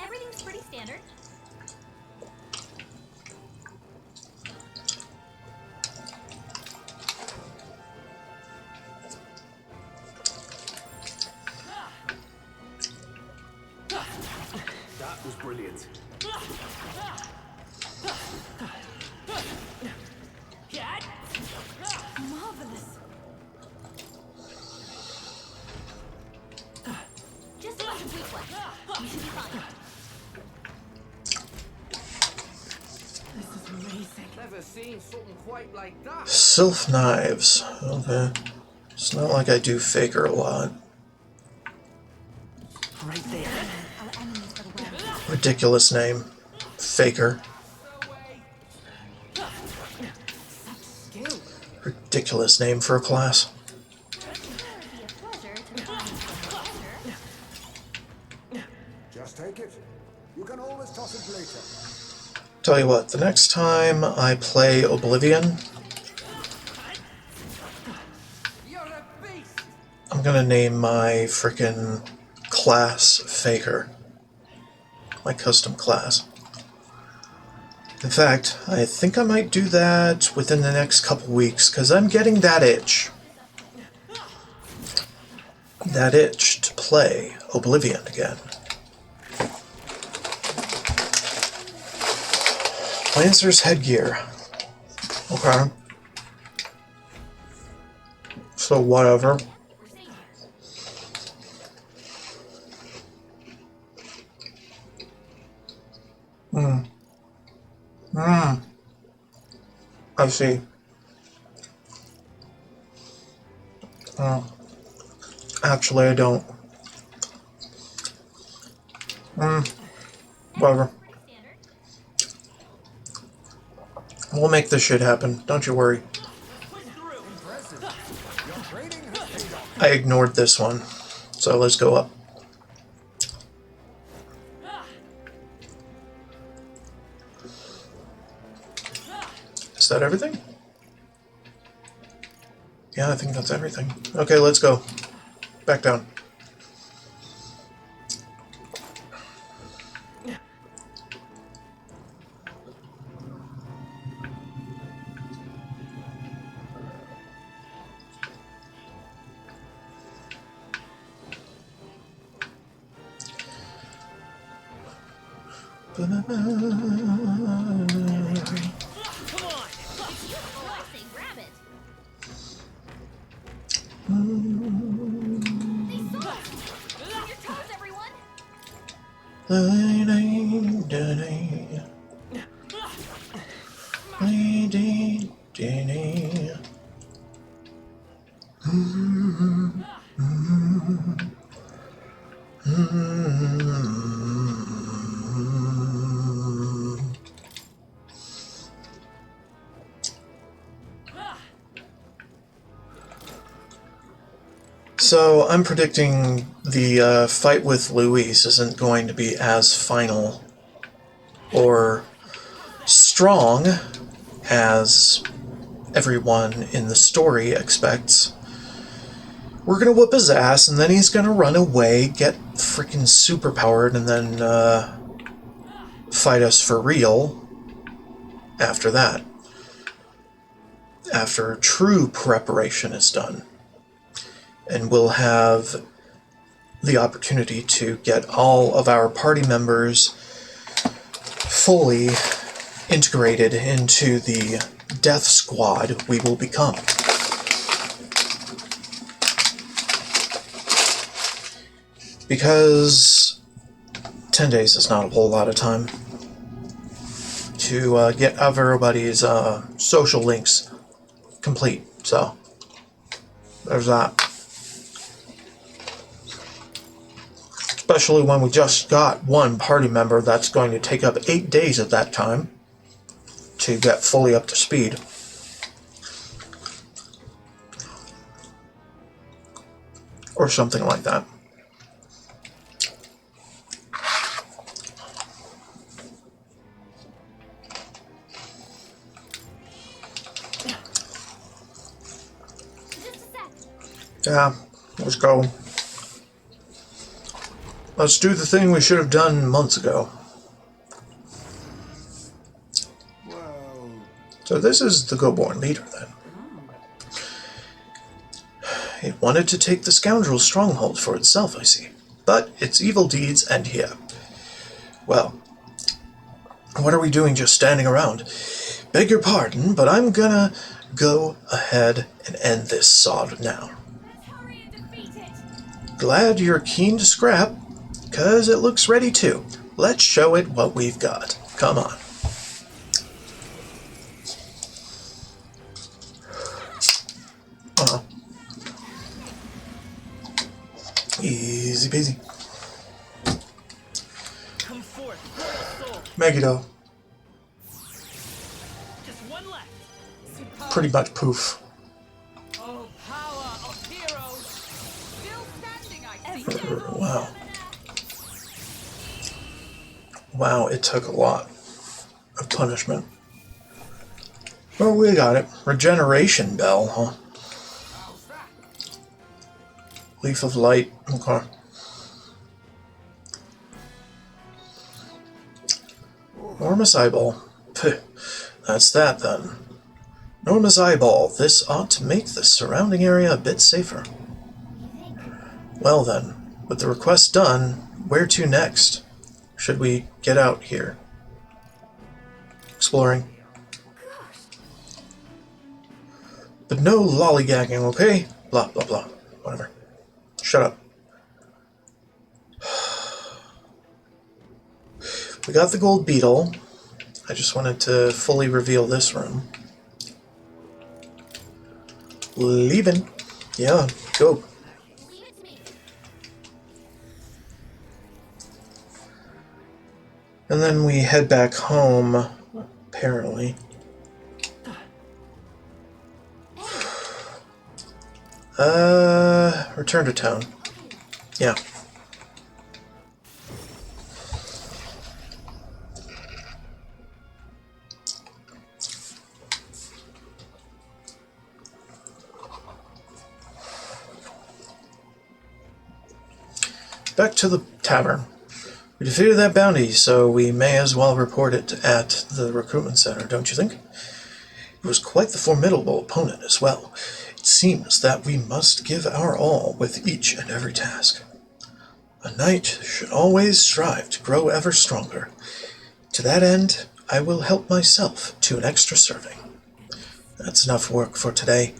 F: Everything's pretty standard.
E: That was brilliant.
C: Marvelous.
F: Just a bunch of weak ones. We should be fine.
C: This is amazing.
D: Never seen something quite like that.
A: Sylph knives. Okay. It's not like I do faker a lot.
B: Right there.
F: Our enemies are the world.
A: Ridiculous name. Faker.
C: Skill.
A: Ridiculous name for a class.
F: It would be a pleasure to find some treasure.
G: Just take it. You can always toss it later.
A: Tell you what, the next time I play Oblivion,
D: You're a beast.
A: I'm gonna name my frickin' class Faker. My custom class. In fact, I think I might do that within the next couple weeks, because I'm getting that itch. That itch to play Oblivion again. Lancer's headgear. Okay. So whatever.
F: We're safe here.
A: I see. Actually, I don't. Whatever.
F: Pretty standard.
A: We'll make this shit happen. Don't you worry.
G: Impressive. Your training has paid off.
A: I ignored this one. So let's go up. Is that everything? Yeah, I think that's everything. Okay, let's go. Back down.
F: I say grab it. They saw us. Keep your toes, everyone.
A: So I'm predicting the fight with Louise isn't going to be as final or strong as everyone in the story expects, we're gonna whoop his ass, and then he's gonna run away, get freaking superpowered, and then fight us for real after that. After true preparation is done. And we'll have the opportunity to get all of our party members fully integrated into the death squad we will become. Because 10 days is not a whole lot of time to get everybody's social links complete. So, there's that. Especially when we just got one party member, that's going to take up 8 days of that time to get fully up to speed. Or something like that. Yeah, let's go. Let's do the thing we should have done months ago.
G: Whoa.
A: So this is the Go-Born leader, then. It wanted to take the scoundrel's stronghold for itself, I see. But its evil deeds end here. Well, what are we doing just standing around? Beg your pardon, but I'm gonna go ahead and end this sod now.
F: Let's hurry and defeat it.
A: Glad you're keen to scrap, 'cause it looks ready too. Let's show it what we've got. Come on. Easy peasy.
B: Come forth, royal soul.
A: Megiddo.
B: Just one left.
C: Superb.
A: Pretty much poof.
C: Oh, power of heroes. Still standing, I see.
A: Wow. Wow, it took a lot of punishment. Well, we got it. Regeneration bell, huh? Leaf of light. Okay. Enormous eyeball. Puh. That's that then. Enormous eyeball. This ought to make the surrounding area a bit safer. Well then, with the request done, where to next? Should we get out here? Exploring. But no lollygagging, okay? Blah, blah, blah. Whatever. Shut up. We got the gold beetle. I just wanted to fully reveal this room. Leaving. Yeah, go.
F: Leave it to me.
A: And then we head back home, apparently. Return to town. Yeah. Back to the tavern. We defeated that bounty, so we may as well report it at the recruitment center, don't you think? It was quite the formidable opponent as well. It seems that we must give our all with each and every task. A knight should always strive to grow ever stronger. To that end, I will help myself to an extra serving. That's enough work for today.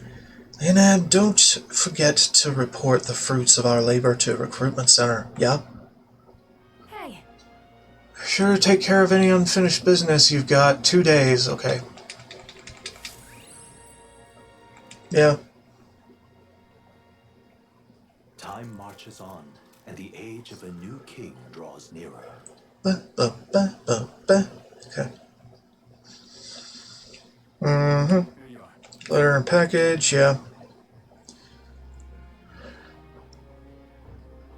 A: And don't forget to report the fruits of our labor to recruitment center, yeah?
F: Hey,
A: Sure, take care of any unfinished business. You've got 2 days, okay. Yeah.
H: Time marches on, and the age of a new king draws nearer.
A: Okay. Letter and package, yeah.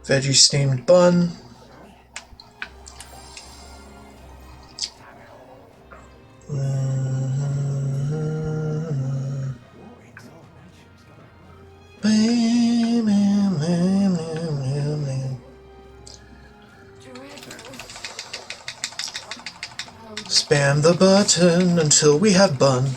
A: Veggie steamed bun. Spam the button until we have bun.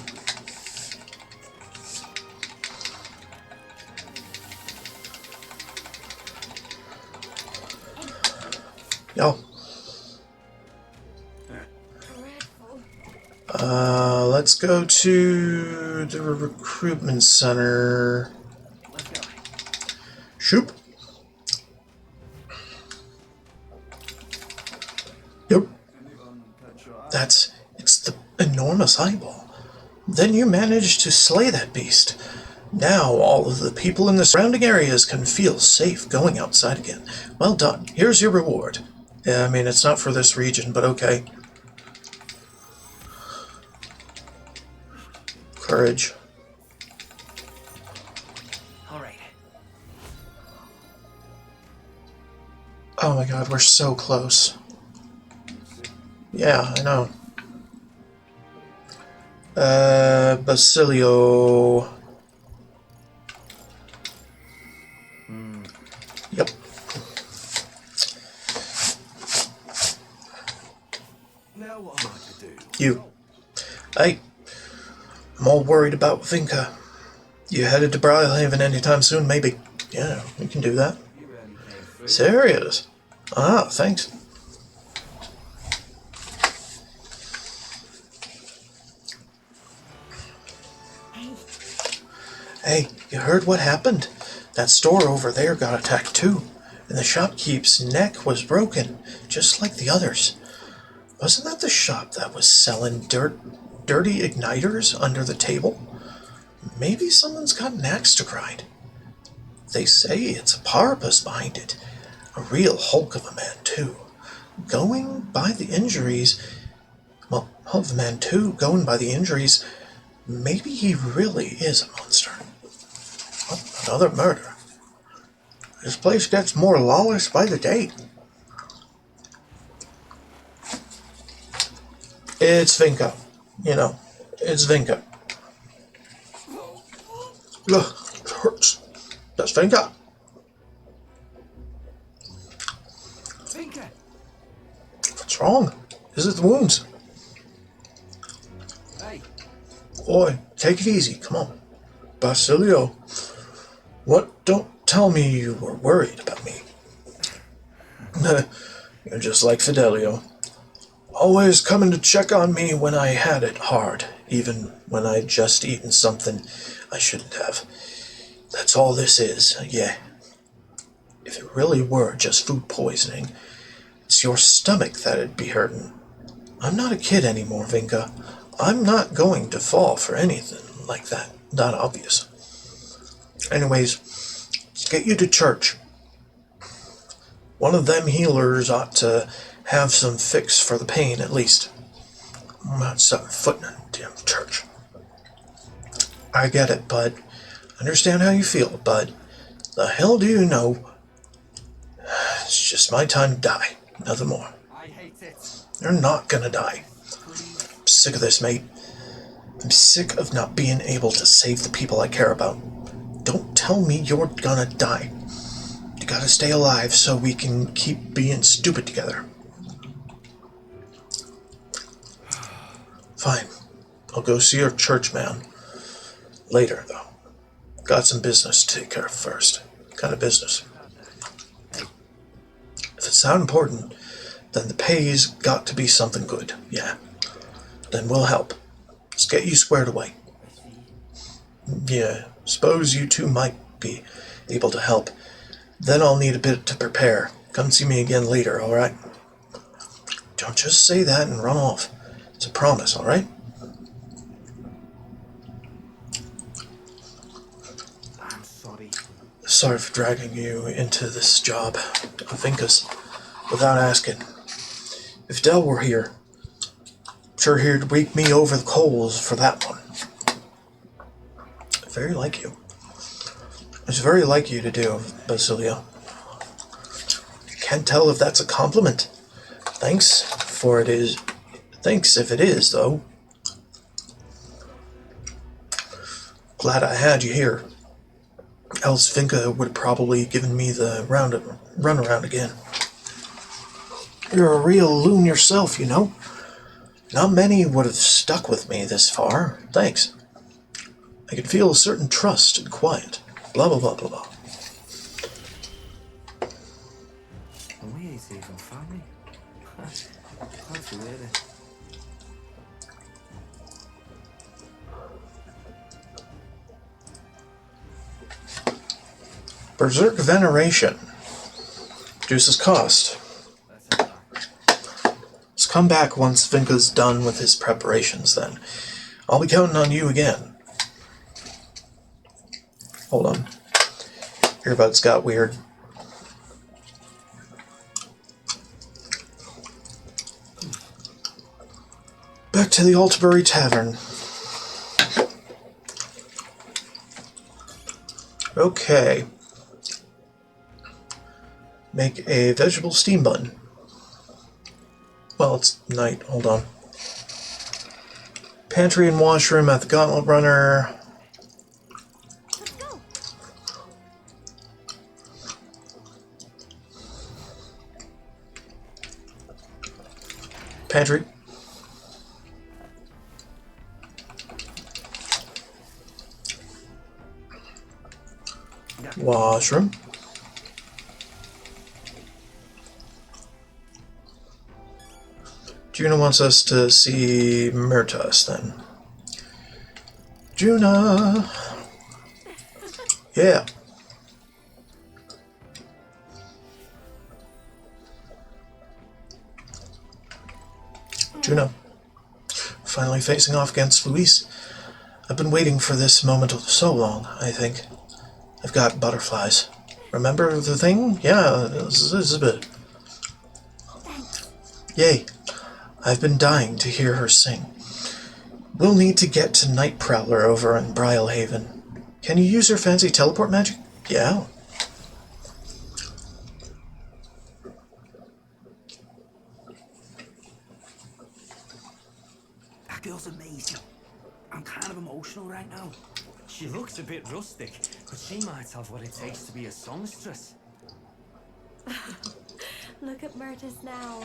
A: Yo. Let's go to the recruitment center. Shoop. Yep. It's the enormous eyeball. Then you managed to slay that beast. Now all of the people in the surrounding areas can feel safe going outside again. Well done. Here's your reward. Yeah, I mean, it's not for this region, but okay. Courage.
B: All right.
A: Oh my god, we're so close. Yeah, I know. Basilio. Yep.
E: Now what am I to do?
A: You. Hey. I'm all worried about Vinka. You headed to Briarhaven anytime soon, maybe? Yeah, we can do that. Serious? Ah, thanks. Hey, you heard what happened? That store over there got attacked too, and the shopkeep's neck was broken, just like the others. Wasn't that the shop that was selling dirty igniters under the table? Maybe someone's got an axe to grind. They say it's a Parpus behind it. A real hulk of a man, too. Going by the injuries... Well, hulk of a man, too, going by the injuries... Maybe he really is a monster. Oh, another murder. This place gets more lawless by the day. It's Vinka. You know, it's Vinka. Ugh, it hurts. That's Vinka.
D: Vinka!
A: What's wrong? Is it the wounds?
D: Hey,
A: Boy, take it easy. Come on. Basilio. What? Don't tell me you were worried about me. You're just like Fidelio. Always coming to check on me when I had it hard, even when I'd just eaten something I shouldn't have. That's all this is, yeah. If it really were just food poisoning, it's your stomach that'd be hurting. I'm not a kid anymore, Vinka. I'm not going to fall for anything like that. Not obvious. Anyways, let's get you to church. One of them healers ought to have some fix for the pain, at least. I'm not setting foot in a damn church. I get it, bud. Understand how you feel, bud. The hell do you know? It's just my time to die. Nothing more.
D: I hate it.
A: You're not gonna die. I'm sick of this, mate. I'm sick of not being able to save the people I care about. Don't tell me you're gonna die. You gotta stay alive so we can keep being stupid together. Fine. I'll go see your church man. Later, though. Got some business to take care of first. Kind of business. If it's that important, then the pay's got to be something good, yeah. Then we'll help. Let's get you squared away. Yeah, suppose you two might be able to help. Then I'll need a bit to prepare. Come see me again later, alright? Don't just say that and run off. It's a promise, alright?
B: I'm sorry.
A: Sorry for dragging you into this job, I think us, without asking. If Del were here, I'm sure he'd rake me over the coals for that one. Very like you. It's very like you to do, Basilio. Can't tell if that's a compliment. Thanks if it is, though. Glad I had you here. Else Vinka would have probably given me the runaround again. You're a real loon yourself, you know. Not many would have stuck with me this far. Thanks. I can feel a certain trust and quiet. Blah blah blah blah blah.
D: And we ain't even family. That's weird.
A: Berserk Veneration. Reduces cost. Let's come back once Vinka's done with his preparations then. I'll be counting on you again. Hold on. Earbuds got weird. Back to the Altabury Tavern. Okay. Make a vegetable steam bun. Well, it's night. Hold on. Pantry and washroom at the Gauntlet Runner.
F: Let's go.
A: Pantry. Washroom. Juna wants us to see Myrtus then. Juna! Yeah. Juna. Finally facing off against Luis. I've been waiting for this moment so long, I think. I've got butterflies. Remember the thing? Yeah, this is a bit. Yay. I've been dying to hear her sing. We'll need to get to Night Prowler over in Brylehaven. Can you use her fancy teleport magic? Yeah.
E: That girl's amazing. I'm kind of emotional right now.
B: She looks a bit rustic, but she might have what it takes to be a songstress.
F: Look at Myrtus now.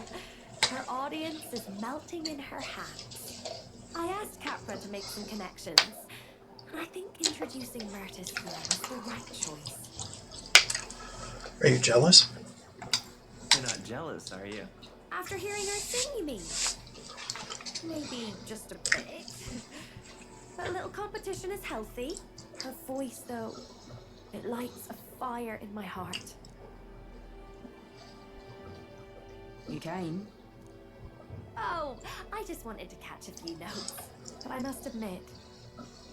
F: Her audience is melting in her hands. I asked Capra to make some connections. I think introducing Myrtus here was the right choice.
A: Are you jealous?
B: You're not jealous, are you?
F: After hearing her sing, you mean? Maybe just a bit. But a little competition is healthy. Her voice, though, it lights a fire in my heart.
C: You came?
F: Oh, I just wanted to catch a few notes. But I must admit,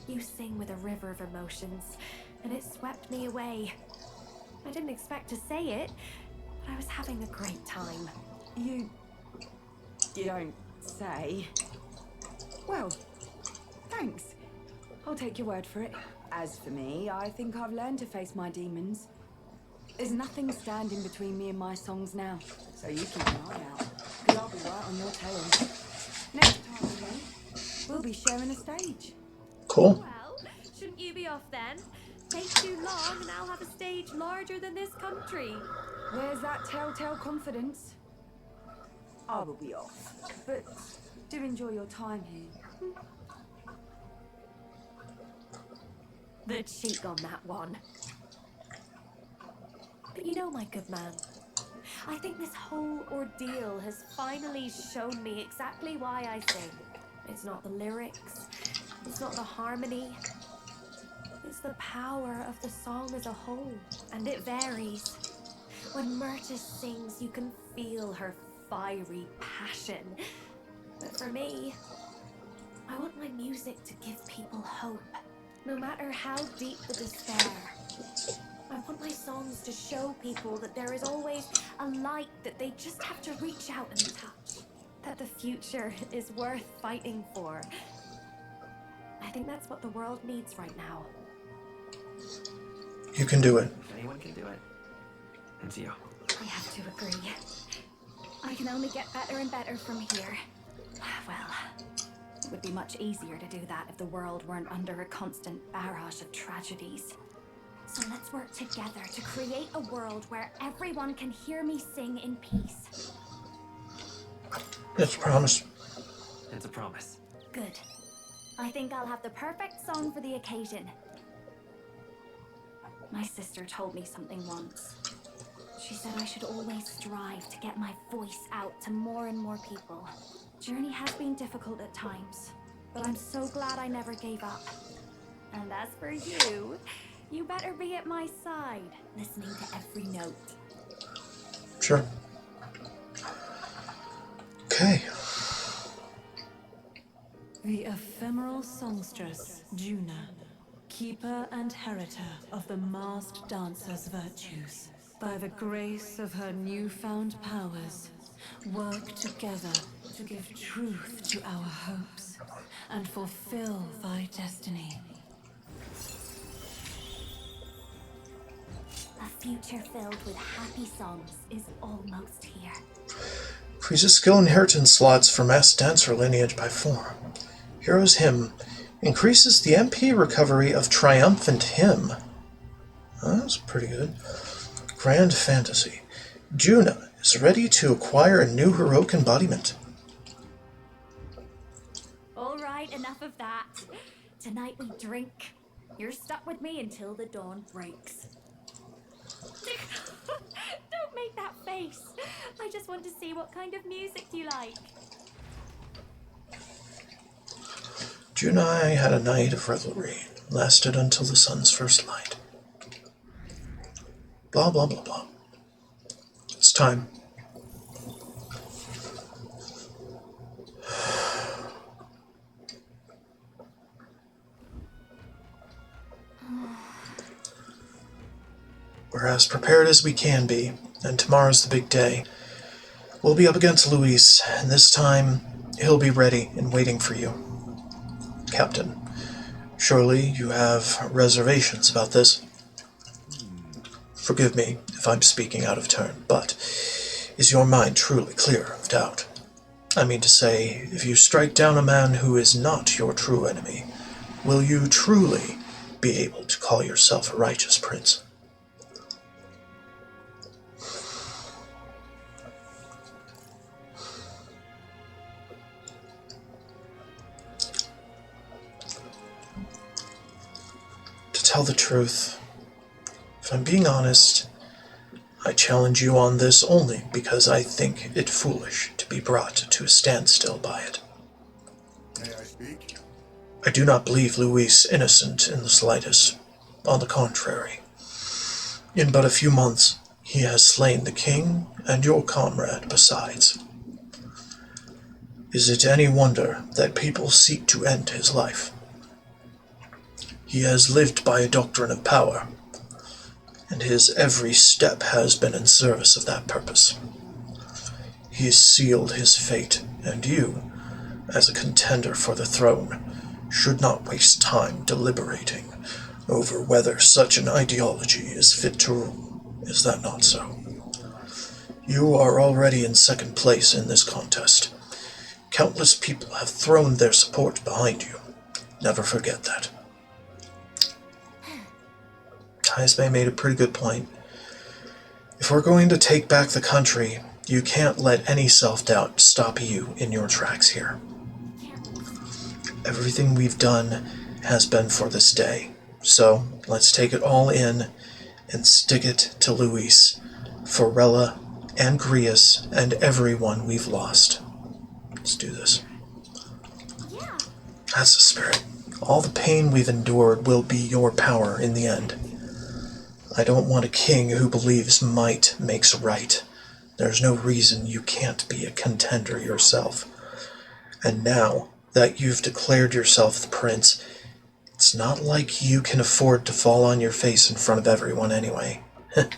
F: you sing with a river of emotions, and it swept me away. I didn't expect to say it, but I was having a great time.
C: You don't say. Well, thanks. I'll take your word for it. As for me, I think I've learned to face my demons. There's nothing standing between me and my songs now, so you keep an eye out, because I'll be right on your tail. Next time we meet, we'll be sharing a stage.
A: Cool.
F: Well, shouldn't you be off then? Take too long and I'll have a stage larger than this country.
C: Where's that telltale confidence? I will be off, but do enjoy your time here.
F: The cheek on that one. But you know, my good man, I think this whole ordeal has finally shown me exactly why I sing. It's not the lyrics, it's not the harmony, it's the power of the song as a whole, and it varies. When Myrtus sings, you can feel her fiery passion. But for me, I want my music to give people hope, no matter how deep the despair. I want my songs to show people that there is always a light that they just have to reach out and touch. That the future is worth fighting for. I think that's what the world needs right now.
A: You can do it.
B: If anyone can do it, it's you.
F: I have to agree. I can only get better and better from here. Well, would be much easier to do that if the world weren't under a constant barrage of tragedies. So let's work together to create a world where everyone can hear me sing in peace.
A: It's a promise.
B: It's a promise.
F: Good. I think I'll have the perfect song for the occasion. My sister told me something once. She said I should always strive to get my voice out to more and more people. Journey has been difficult at times, but I'm so glad I never gave up. And as for you, you better be at my side, listening to every note.
A: Sure. Okay.
I: The ephemeral songstress, Juna, keeper and heritor of the masked dancer's virtues. By the grace of her newfound powers, work together to give truth to our hopes and fulfill thy destiny.
F: A future filled with happy songs is almost here.
A: Increases skill inheritance slots for mass dancer lineage by 4. Hero's Hymn. Increases the MP recovery of Triumphant Hymn. Oh, that's pretty good. Grand Fantasy. Juna is ready to acquire a new heroic embodiment.
F: All right, enough of that. Tonight we drink. You're stuck with me until the dawn breaks. Don't make that face. I just want to see what kind of music you like.
A: June and I had a night of revelry. Lasted until the sun's first light. Blah, blah, blah, blah. It's time. We're as prepared as we can be, and tomorrow's the big day. We'll be up against Luis, and this time he'll be ready and waiting for you. Captain, surely you have reservations about this? Forgive me if I'm speaking out of turn, but is your mind truly clear of doubt? I mean to say, if you strike down a man who is not your true enemy, will you truly be able to call yourself a righteous prince? To tell the truth, if I'm being honest, I challenge you on this only because I think it foolish to be brought to a standstill by it.
G: May I speak?
A: I do not believe Luis innocent in the slightest. On the contrary, in but a few months he has slain the king and your comrade besides. Is it any wonder that people seek to end his life? He has lived by a doctrine of power, and his every step has been in service of that purpose. He has sealed his fate, and you, as a contender for the throne, should not waste time deliberating over whether such an ideology is fit to rule. Is that not so? You are already in second place in this contest. Countless people have thrown their support behind you. Never forget that. Taisme made a pretty good point. If we're going to take back the country, you can't let any self-doubt stop you in your tracks here. Everything we've done has been for this day, so let's take it all in and stick it to Luis, Forella, and Grius, and everyone we've lost. Let's do this.
F: Yeah.
A: That's the spirit. All the pain we've endured will be your power in the end. I don't want a king who believes might makes right. There's no reason you can't be a contender yourself. And now that you've declared yourself the prince, it's not like you can afford to fall on your face in front of everyone anyway.
F: That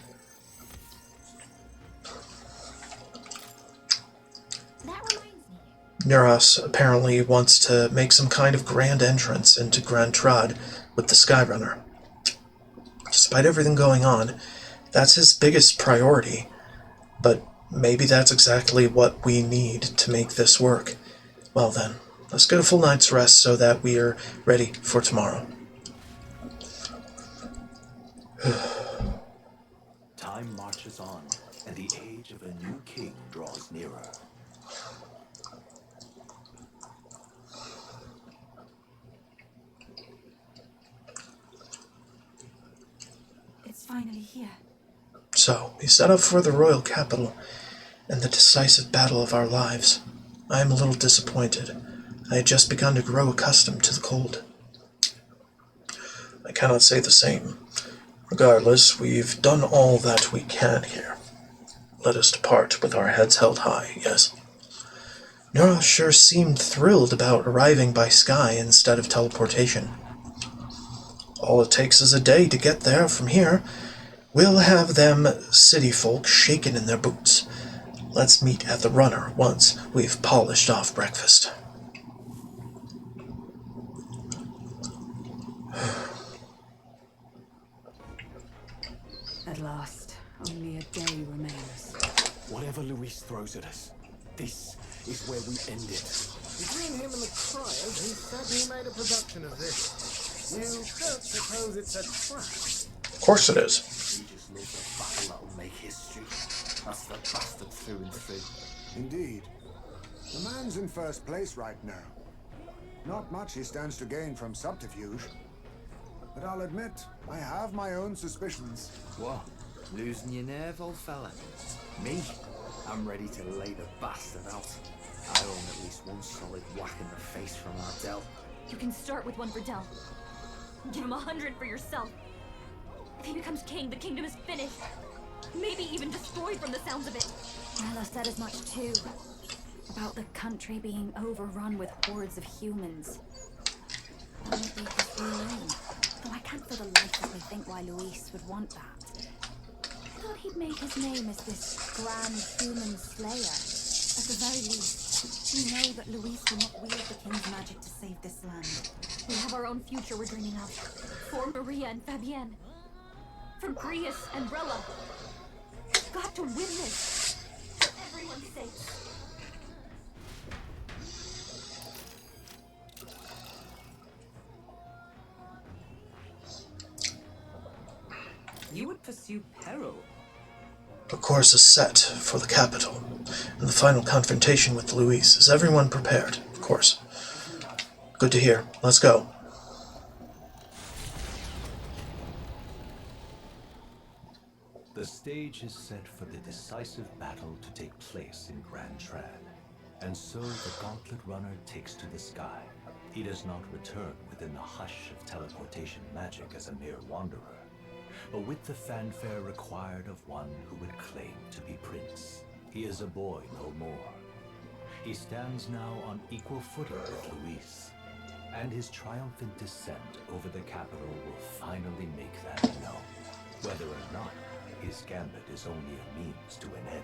F: reminds me.
A: Neuros apparently wants to make some kind of grand entrance into Grand Trad with the Skyrunner. Despite everything going on, that's his biggest priority. But maybe that's exactly what we need to make this work. Well then, let's get a full night's rest so that we are ready for tomorrow.
H: Time marches on, and the age of a new king draws nearer.
C: It's finally here.
A: So, we set up for the royal capital and the decisive battle of our lives. I am a little disappointed. I had just begun to grow accustomed to the cold. I cannot say the same. Regardless, we've done all that we can here. Let us depart with our heads held high, yes? Nora sure seemed thrilled about arriving by sky instead of teleportation. All it takes is a day to get there from here. We'll have them city folk shaken in their boots. Let's meet at the runner once we've polished off breakfast.
C: At last, only a day remains.
J: Whatever Luis throws at us, this is where we end it.
G: Between him and the criers, he said he made a production of this. You don't suppose it's a trap?
A: Of course it is.
D: He just loves a battle that'll make history. That's the bastard through and through.
K: Indeed. The man's in first place right now. Not much he stands to gain from subterfuge. But I'll admit, I have my own suspicions.
D: What? Losing your nerve, old fella? Me? I'm ready to lay the bastard out. I own at least one solid whack in the face from Ardell.
F: You can start with one for Del. Give him 100 for yourself. If he becomes king, the kingdom is finished. Maybe even destroyed from the sounds of it.
C: Nella said as much too. About the country being overrun with hordes of humans. That might be his real aim. Though I can't for the life of me think why Luis would want that. I thought he'd made his name as this grand human slayer. At the very least, we know that Luis will not wield the king's magic to save this land.
F: We have our own future we're dreaming of. For Maria and Fabienne. For Grius and Brella. We've got to win this. For everyone's sake.
D: You would pursue peril?
A: The course is set for the capital, and the final confrontation with Luis. Is everyone prepared? Of course. Good to hear. Let's go.
H: The stage is set for the decisive battle to take place in Grand Tran. And so the Gauntlet Runner takes to the sky. He does not return within the hush of teleportation magic as a mere wanderer, but with the fanfare required of one who would claim to be prince. He is a boy no more. He stands now on equal footing with Luis, and his triumphant descent over the capital will finally make that known, whether or not his gambit is only a means to an end.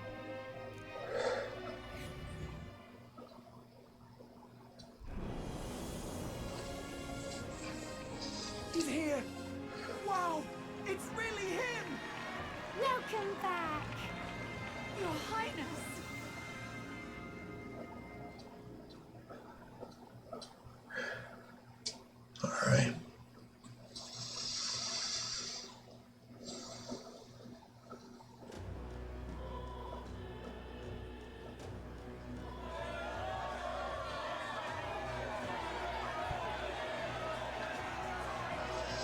G: He's here! Wow! It's really him!
F: Welcome back.
C: Your Highness!
A: Alright.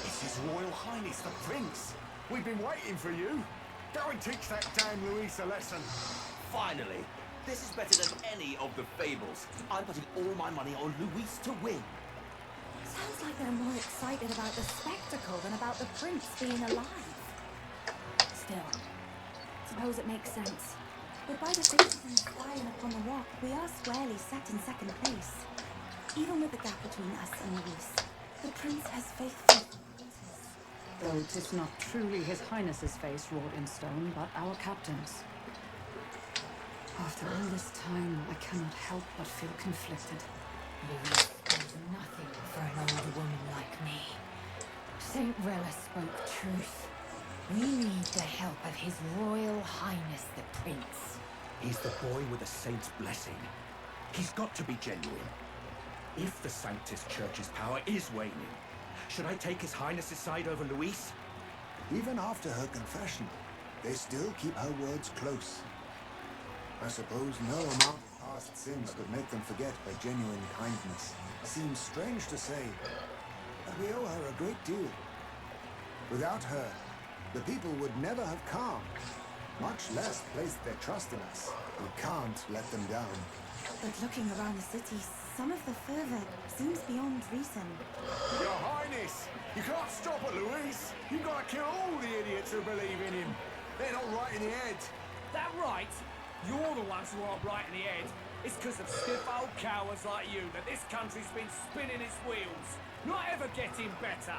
J: It's His Royal Highness the Prince. We've been waiting for you. Go and teach that damn Luis a lesson.
L: Finally! This is better than any of the fables. I'm putting all my money on Luis to win.
C: Sounds like they're more excited about the spectacle than about the prince being alive. Still, suppose it makes sense. But by the citizens flying upon the rock, we are squarely set in second place. Even with the gap between us and Luis, the prince has faithful supporters.
M: Though 'tis not truly His Highness's face wrought in stone, but our captain's. After all this time, I cannot help but feel conflicted.
C: Luis does nothing for an old woman like me. Saint Rella spoke truth. We need the help of His Royal Highness the Prince.
J: He's the boy with a saint's blessing. He's got to be genuine.
L: If the Sanctus Church's power is waning, should I take His Highness's side over Luis?
K: Even after her confession, they still keep her words close. I suppose no amount of past sins could make them forget her genuine kindness. Seems strange to say, but we owe her a great deal. Without her, the people would never have calmed, much less placed their trust in us. We can't let them down.
N: But looking around the city, some of the fervor seems beyond reason.
J: Your Highness, you can't stop at Luis. You've got to kill all the idiots who believe in him. They're not right in the head.
O: That right? You're the ones who aren't right in the head. It's because of stiff old cowards like you that this country's been spinning its wheels. Not ever getting better.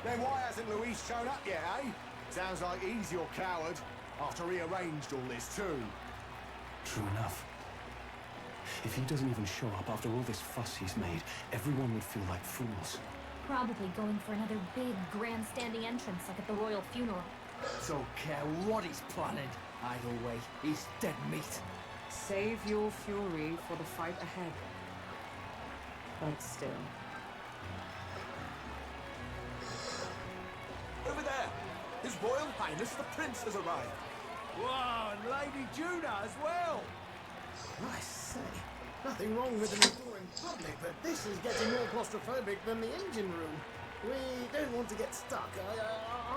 J: Then why hasn't Luis shown up yet, eh? Sounds like he's your coward, after he arranged all this too.
P: True enough. If he doesn't even show up after all this fuss he's made, everyone would feel like fools.
F: Probably going for another big, grandstanding entrance like at the royal funeral.
O: Don't care what he's planning. Either way, he's dead meat.
C: Save your fury for the fight ahead. But still.
L: Over there! His Royal Highness the Prince has arrived.
O: Whoa, and Lady Juna as well!
G: I say, nothing wrong with an adoring public, but this is getting more claustrophobic than the engine room. We don't want to get stuck.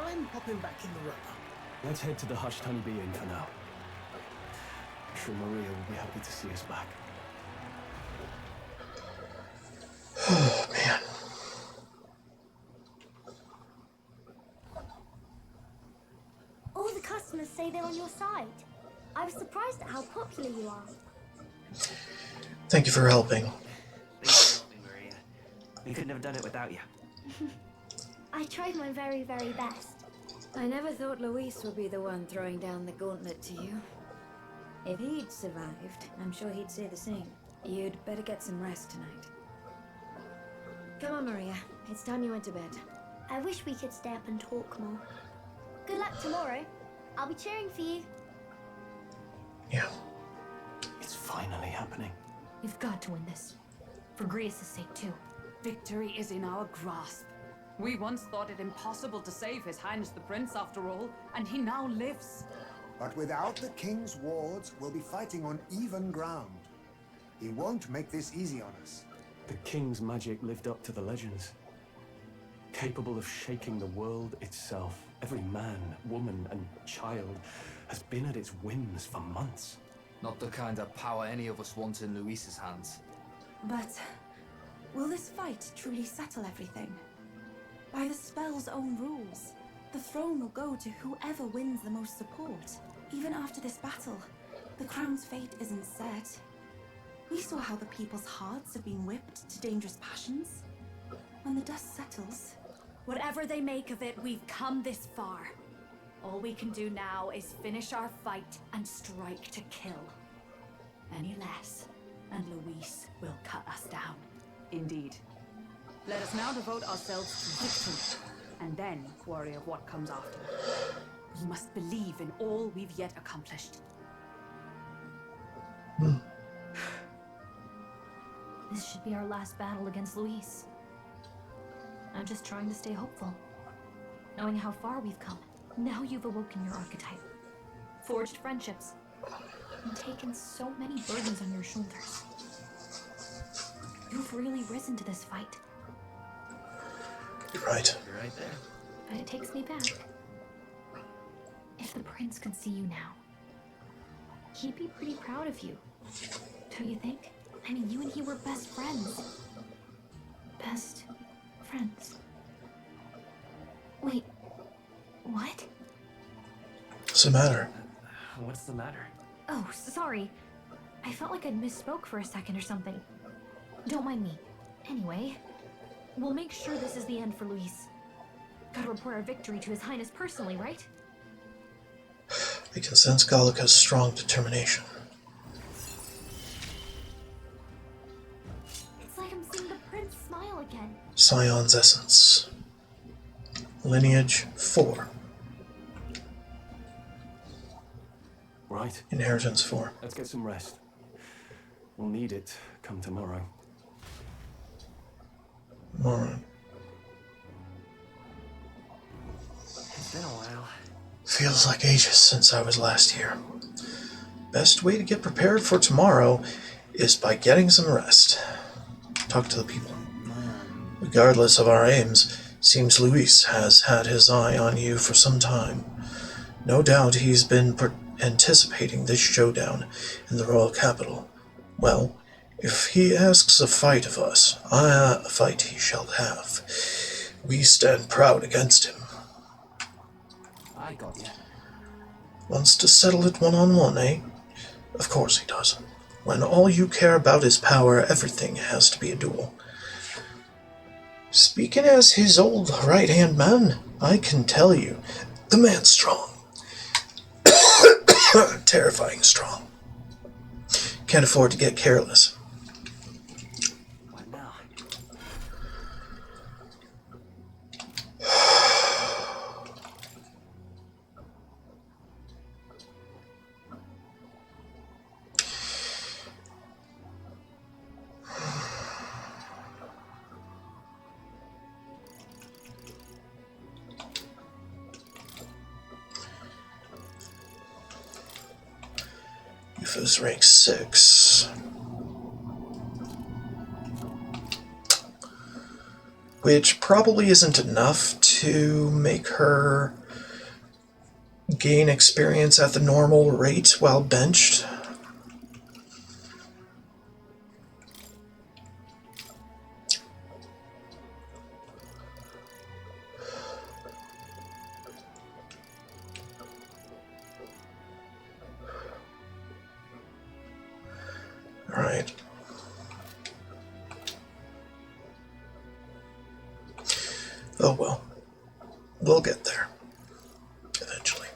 G: I'm popping back in the room.
P: Let's head to the Hushed Honeybee Inn for now. I'm sure Maria will be happy to see us back.
A: Oh, man.
F: All the customers say they're on your side. I was surprised at how popular you are.
A: Thank you for helping.
B: Thanks for helping, Maria. We couldn't have done it without you.
F: I tried my very, very best.
N: I never thought Luis would be the one throwing down the gauntlet to you. If he'd survived, I'm sure he'd say the same. You'd better get some rest tonight. Come on, Maria. It's time you went to bed.
F: I wish we could stay up and talk more. Good luck tomorrow. I'll be cheering for you.
A: Yeah.
P: It's finally happening.
F: You've got to win this. For Grace's sake, too.
C: Victory is in our grasp. We once thought it impossible to save His Highness the Prince after all, and he now lives.
K: But without the king's wards, we'll be fighting on even ground. He won't make this easy on us.
P: The king's magic lived up to the legends. Capable of shaking the world itself. Every man, woman, and child has been at its whims for months.
D: Not the kind of power any of us want in Luis's hands.
N: But will this fight truly settle everything? By the spell's own rules, the throne will go to whoever wins the most support. Even after this battle, the crown's fate isn't set. We saw how the people's hearts have been whipped to dangerous passions. When the dust settles...
F: Whatever they make of it, we've come this far. All we can do now is finish our fight and strike to kill. Any less, and Luis will cut us down.
C: Indeed. Let us now devote ourselves to victory, and then worry of what comes after. We must believe in all we've yet accomplished.
F: This should be our last battle against Luis. I'm just trying to stay hopeful. Knowing how far we've come. Now you've awoken your archetype. Forged friendships. And taken so many burdens on your shoulders. You've really risen to this fight.
A: Right.
B: You're right there.
F: But it takes me back. If the prince could see you now, he'd be pretty proud of you. Don't you think? I mean, you and he were best friends. Best friends. Wait, what?
A: What's the matter?
B: What's the matter?
F: Oh, sorry. I felt like I'd misspoke for a second or something. Don't mind me. Anyway, we'll make sure this is the end for Luis. Gotta report our victory to His Highness personally, right?
A: I can sense Gallica's strong determination.
F: It's like I'm seeing the prince smile again.
A: Scion's essence. Lineage 4.
P: Right.
A: Inheritance 4.
P: Let's get some rest. We'll need it come tomorrow.
A: Alright.
B: It's been a while.
A: Feels like ages since I was last here. Best way to get prepared for tomorrow is by getting some rest. Talk to the people. Regardless of our aims, seems Luis has had his eye on you for some time. No doubt he's been anticipating this showdown in the royal capital. Well, if he asks a fight of us, a fight he shall have. We stand proud against him.
D: I got you.
A: Wants to settle it one-on-one, eh? Of course he does. When all you care about is power, everything has to be a duel. Speaking as his old right-hand man, I can tell you, the man's strong. Terrifying strong. Can't afford to get careless.
B: What now?
A: Yufa's rank 6. Which probably isn't enough to make her gain experience at the normal rate while benched. Alright. Oh well. We'll get there. Eventually.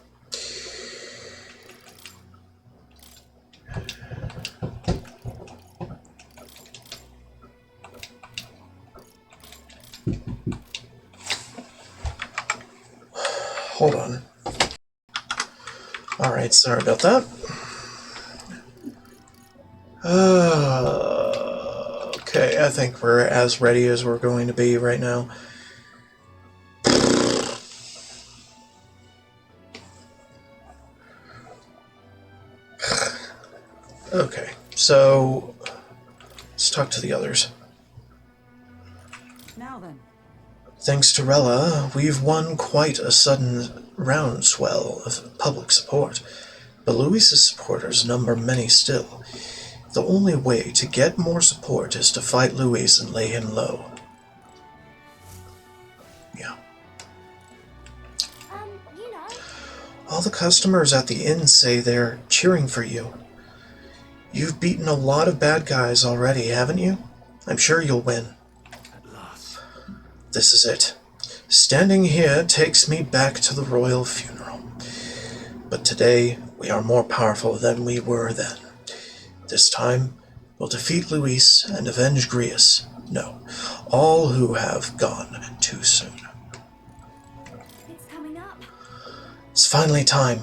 A: Hold on. Alright, sorry about that. Okay, I think we're as ready as we're going to be right now. Okay, so let's talk to the others.
M: Now then.
A: Thanks to Rella, we've won quite a sudden groundswell of public support, but Luis's supporters number many still. The only way to get more support is to fight Luis and lay him low. Yeah.
F: You know.
A: All the customers at the inn say they're cheering for you. You've beaten a lot of bad guys already, haven't you? I'm sure you'll win.
P: At last.
A: This is it. Standing here takes me back to the royal funeral. But today, we are more powerful than we were then. This time, we'll defeat Luis and avenge Grius. No, all who have gone too soon.
F: It's coming up.
A: It's finally time.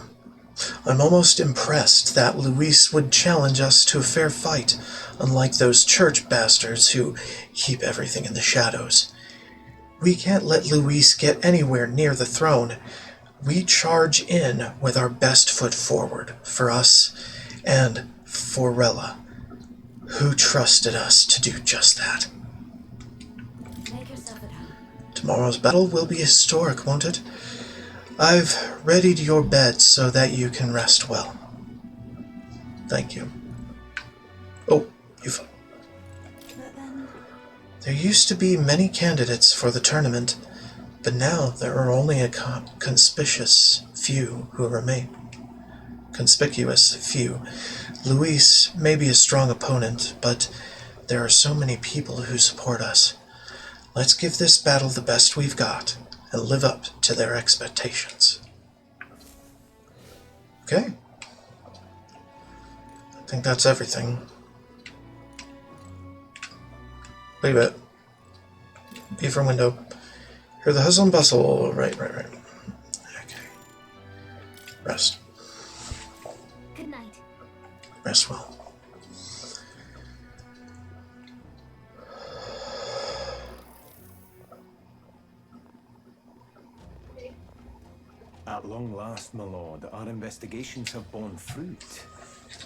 A: I'm almost impressed that Luis would challenge us to a fair fight, unlike those church bastards who keep everything in the shadows. We can't let Luis get anywhere near the throne. We charge in with our best foot forward, for us and for Rella, who trusted us to do just that.
F: Make yourself at home.
A: Tomorrow's battle will be historic, won't it? I've readied your bed so that you can rest well. Thank you. Oh, you've... There used to be many candidates for the tournament, but now there are only a conspicuous few who remain. Conspicuous few. Luis may be a strong opponent, but there are so many people who support us. Let's give this battle the best we've got, and live up to their expectations. Okay. I think that's everything. Leave it. Be from window. Hear the hustle and bustle. Right. Okay. Rest.
F: Good night.
A: Rest well.
P: At long last, my lord, our investigations have borne fruit.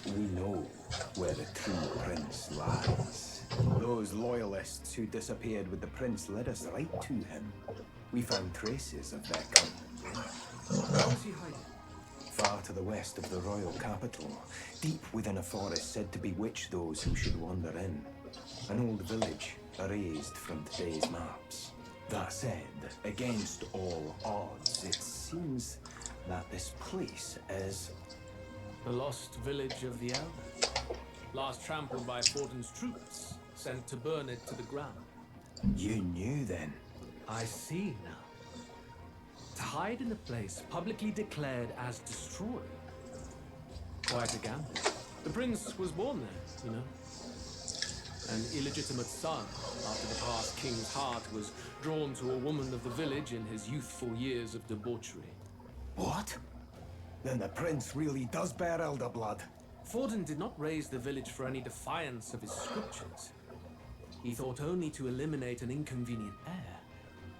P: We know where the true prince lies. Those loyalists who disappeared with the prince led us right to him. We found traces of their coming. Where is he hiding? Far to the west of the royal capital, deep within a forest said to bewitch those who should wander in. An old village, erased from today's maps. That said, against all odds, it seems that this place is...
Q: The lost village of the Elder. Last trampled by Fortin's troops, sent to burn it to the ground.
P: You knew then?
Q: I see now. To hide in a place publicly declared as destroyed. Quite a gamble. The prince was born there, you know. An illegitimate son, after the past king's heart was drawn to a woman of the village in his youthful years of debauchery.
P: What? Then the prince really does bear elder blood.
Q: Fortin did not raise the village for any defiance of his scriptures. He thought only to eliminate an inconvenient heir,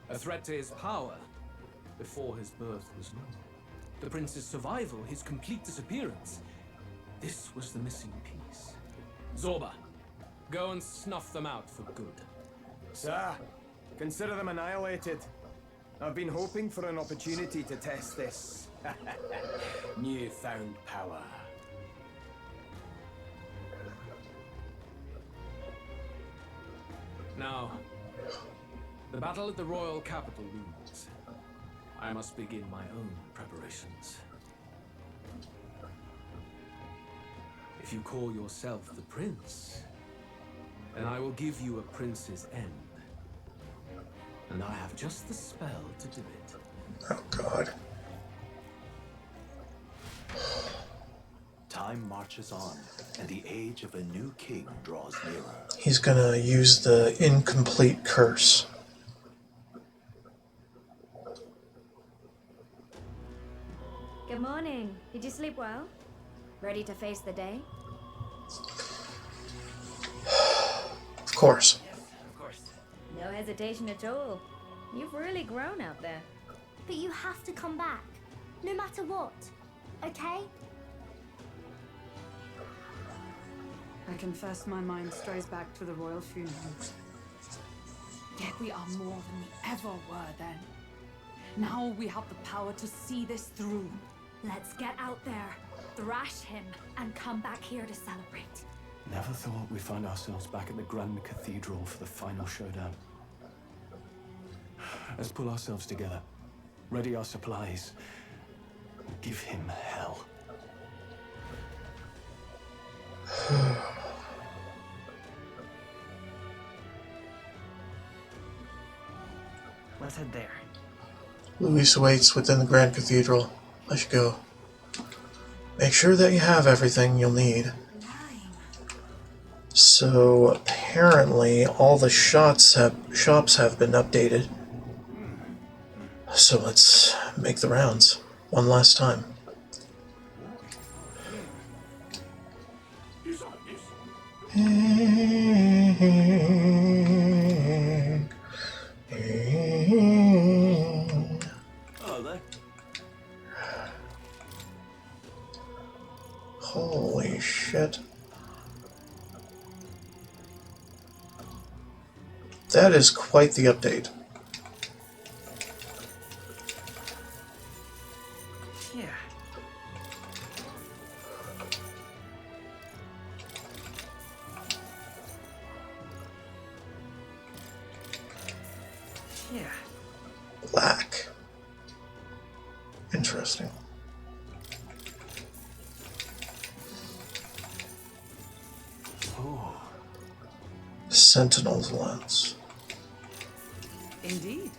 Q: a threat to his power, before his birth was known. The prince's survival, his complete disappearance. This was the missing piece. Zorba, go and snuff them out for good.
P: Sir, consider them annihilated. I've been hoping for an opportunity to test this newfound power.
Q: Now, the battle at the royal capital looms. I must begin my own preparations. If you call yourself the prince, then I will give you a prince's end. And I have just the spell to do it.
A: Oh, God.
H: Time marches on, and the age of a new king draws nearer.
A: He's gonna use the incomplete curse.
R: Good morning. Did you sleep well? Ready to face the day?
A: Of course.
B: Yes, of course.
R: No hesitation at all. You've really grown out there.
F: But you have to come back, no matter what, okay?
M: I confess my mind strays back to the royal funeral. Yet we are more than we ever were then. Now we have the power to see this through.
F: Let's get out there, thrash him, and come back here to celebrate.
P: Never thought we'd find ourselves back at the Grand Cathedral for the final showdown. Let's pull ourselves together, ready our supplies, and give him hell.
B: Let's head there.
A: Luis awaits within the Grand Cathedral. Let's go. Make sure that you have everything you'll need. So apparently all the shops have been updated. So let's make the rounds one last time.
L: Oh, there.
A: Holy shit. That is quite the update.
B: Yeah. Yeah.
A: Black. Interesting.
P: Oh.
A: Sentinel's lens.
M: Indeed.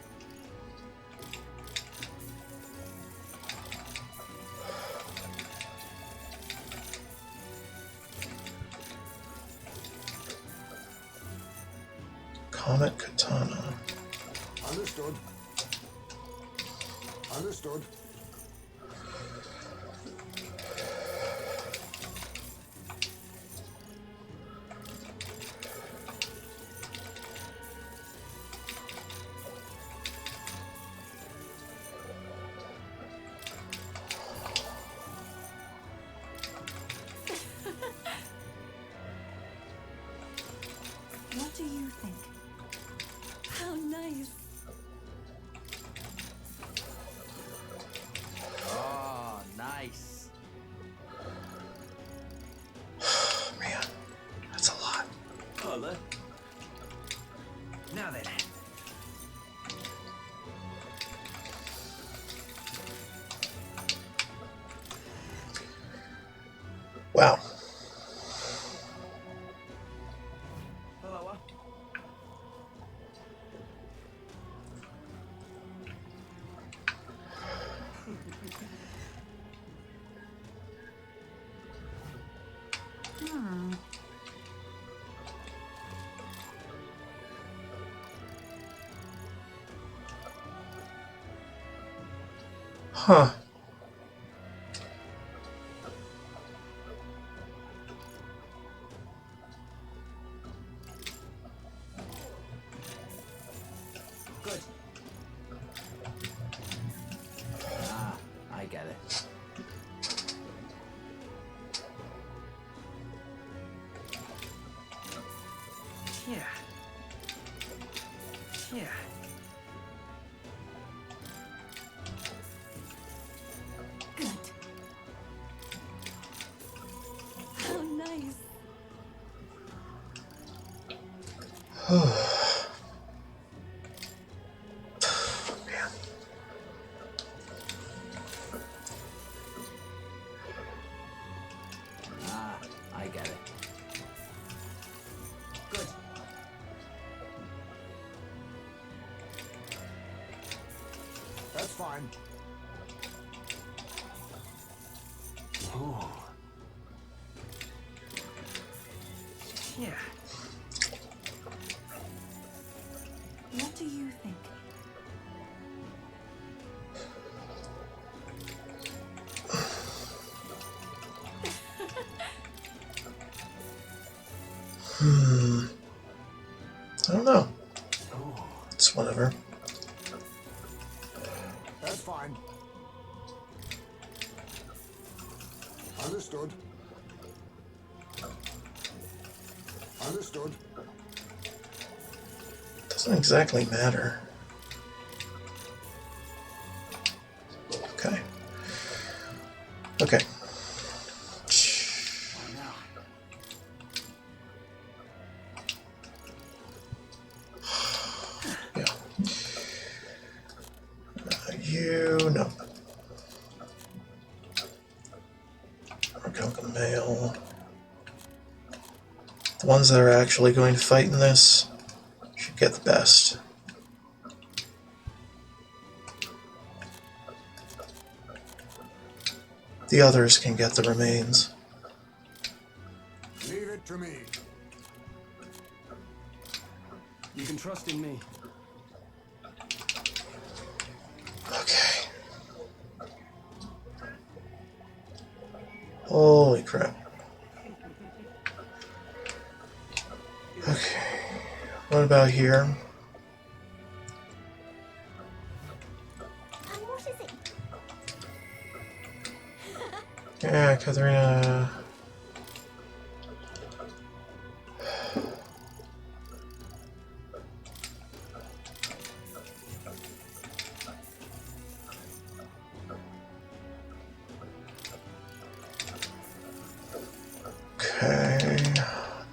A: Comet Katana.
K: Understood. Understood.
A: Wow. Huh.
D: Good. Ah, I get it.
B: Yeah. Yeah.
I: Good. How nice.
D: Ah, I get it. Good.
J: That's fine.
B: Ooh. Yeah.
N: What do you think?
A: I don't know. It's whatever.
J: That's fine. Understood. Understood.
A: Doesn't exactly matter. Okay. Okay. Yeah. No. Orkoka Mail. The ones that are actually going to fight in this should get the best. The others can get the remains.
J: Leave it to me.
O: You can trust in me.
A: Okay. Holy crap. Okay. What about here?
F: What is it?
A: Yeah, Katharina. Okay.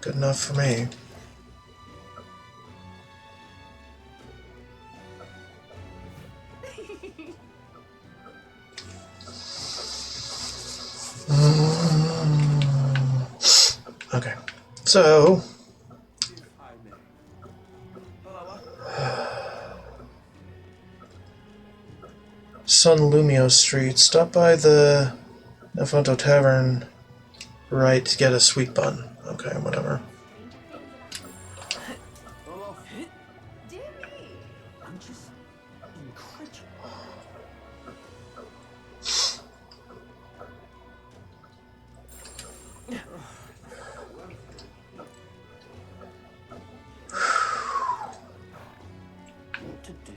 A: Good enough for me. Okay. So, Sun Lumio Street. Stop by the Nefonto Tavern, right, to get a sweet bun. Okay, whatever.
D: I'm just incredulous.
B: What to do?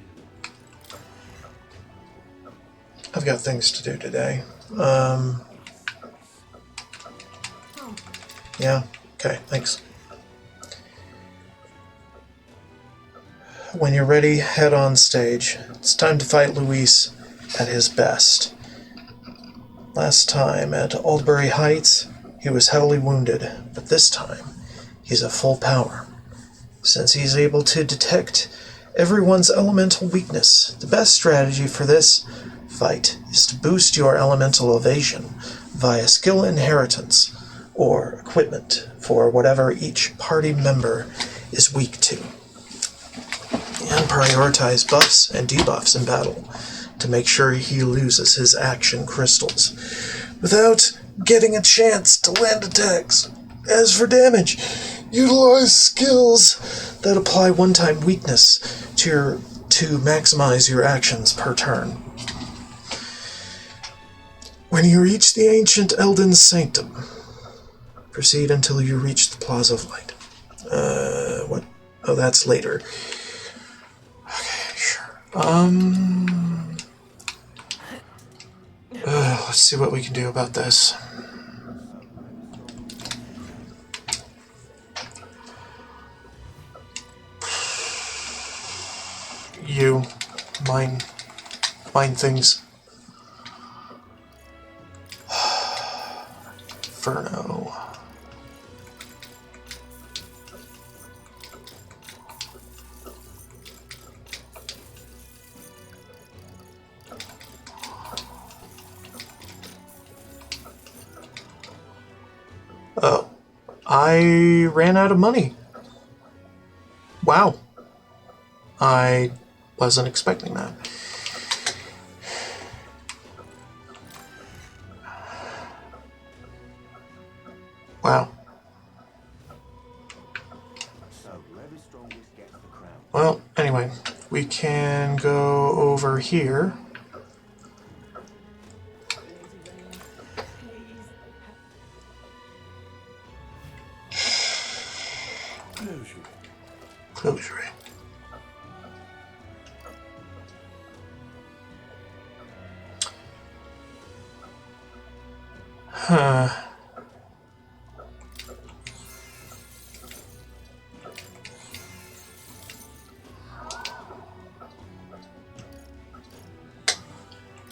A: I've got things to do today. Yeah, okay, thanks. When you're ready, head on stage. It's time to fight Luis at his best. Last time at Aldbury Heights, he was heavily wounded, but this time, he's at full power. Since he's able to detect everyone's elemental weakness, the best strategy for this fight is to boost your elemental evasion via skill inheritance. or equipment for whatever each party member is weak to, and prioritize buffs and debuffs in battle to make sure he loses his action crystals without getting a chance to land attacks. As for damage, utilize skills that apply one-time weakness to maximize your actions per turn. When you reach the ancient Elden Sanctum, proceed until you reach the Plaza of Light. What? Oh, that's later. Okay, sure. Let's see what we can do about this. You, mine things. Inferno. Oh, I ran out of money. Wow. I wasn't expecting that. Wow. Well, anyway, we can go over here. Closure. Huh.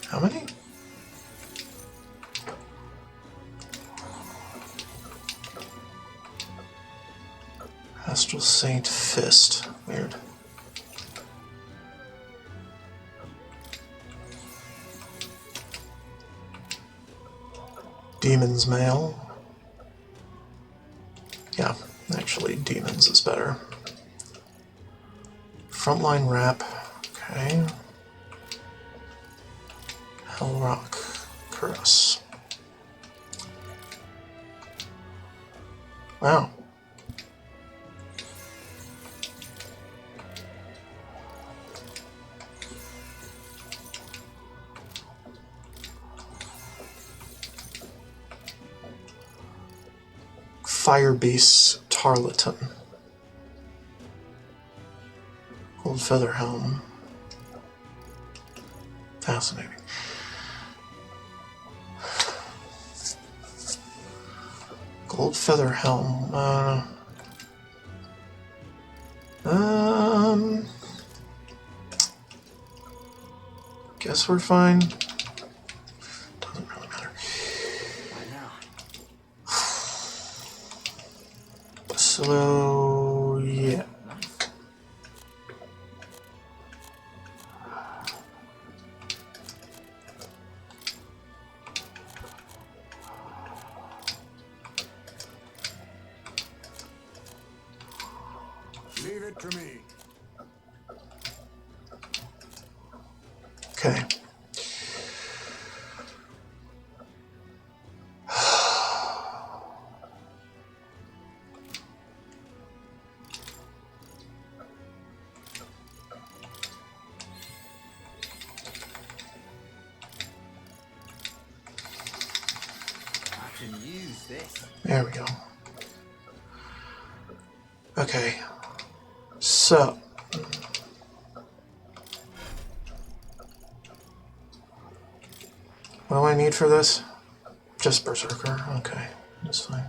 A: How many? Astral Saint Fist. Weird. Demon's Mail. Yeah, actually, Demons is better. Frontline Wrap. Okay. Hellrock Curse. Wow. Fire Beast Tarleton. Gold Feather Helm. Fascinating. Gold Feather Helm. Guess we're fine. Doesn't really matter. So, yeah.
J: Leave it to me.
A: Okay.
D: I can use this.
A: There we go. Okay. So. What do I need for this? Just Berserker. Okay. That's fine.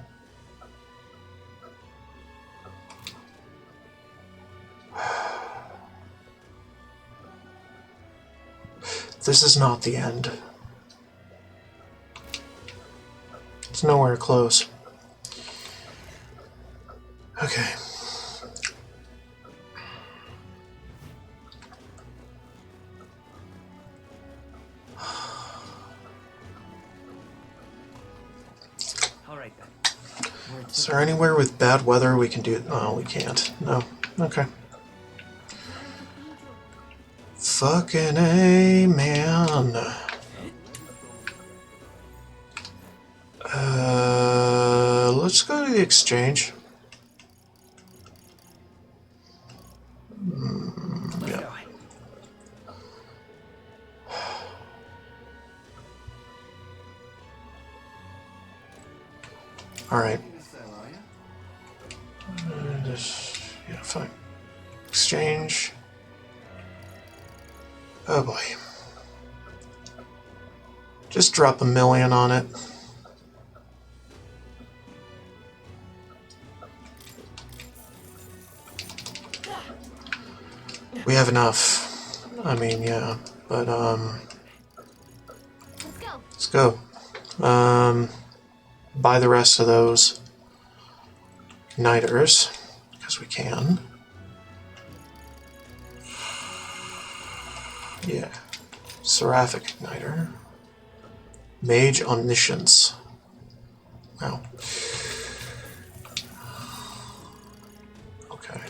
A: This is not the end. It's nowhere close. Okay.
B: All right then.
A: Is there anywhere with bad weather we can do? Oh, we can't. No. Okay. Fucking A, man. Let's go to the exchange. Yeah. Alright. Yeah, fine. Exchange. Oh boy. Just drop $1 million on it. We have enough. I mean, yeah. But, let's go. Buy the rest of those igniters, because we can. Yeah. Seraphic igniter. Mage omniscience. Wow. Okay.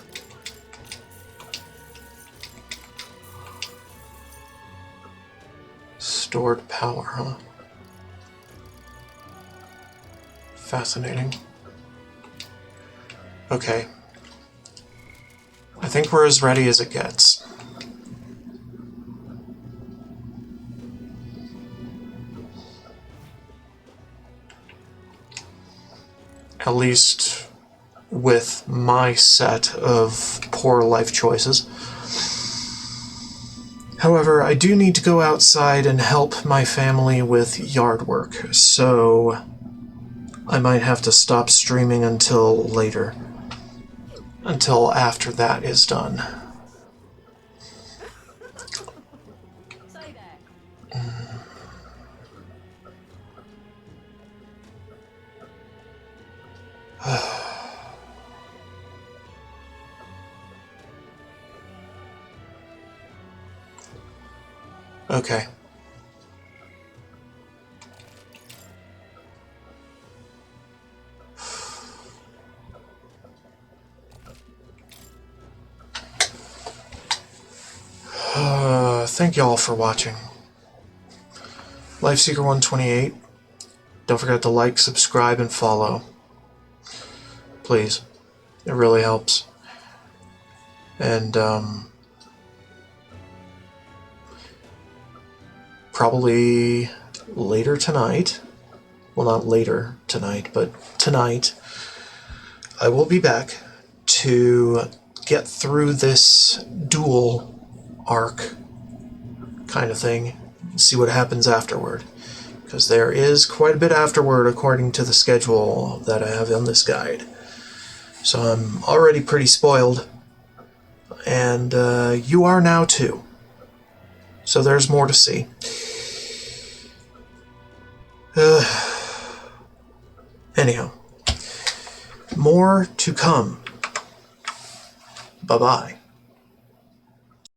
A: Stored power, huh? Fascinating. Okay. I think we're as ready as it gets. At least with my set of poor life choices. However, I do need to go outside and help my family with yard work, so I might have to stop streaming until later. Until after that is done. Okay. Thank y'all for watching. Lifeseeker 128. Don't forget to like, subscribe, and follow. Please. It really helps. And, probably later tonight, well, not later tonight, but tonight, I will be back to get through this duel arc kind of thing, see what happens afterward. Because there is quite a bit afterward according to the schedule that I have in this guide. So I'm already pretty spoiled, and you are now too. So there's more to see. Anyhow, more to come. Bye-bye.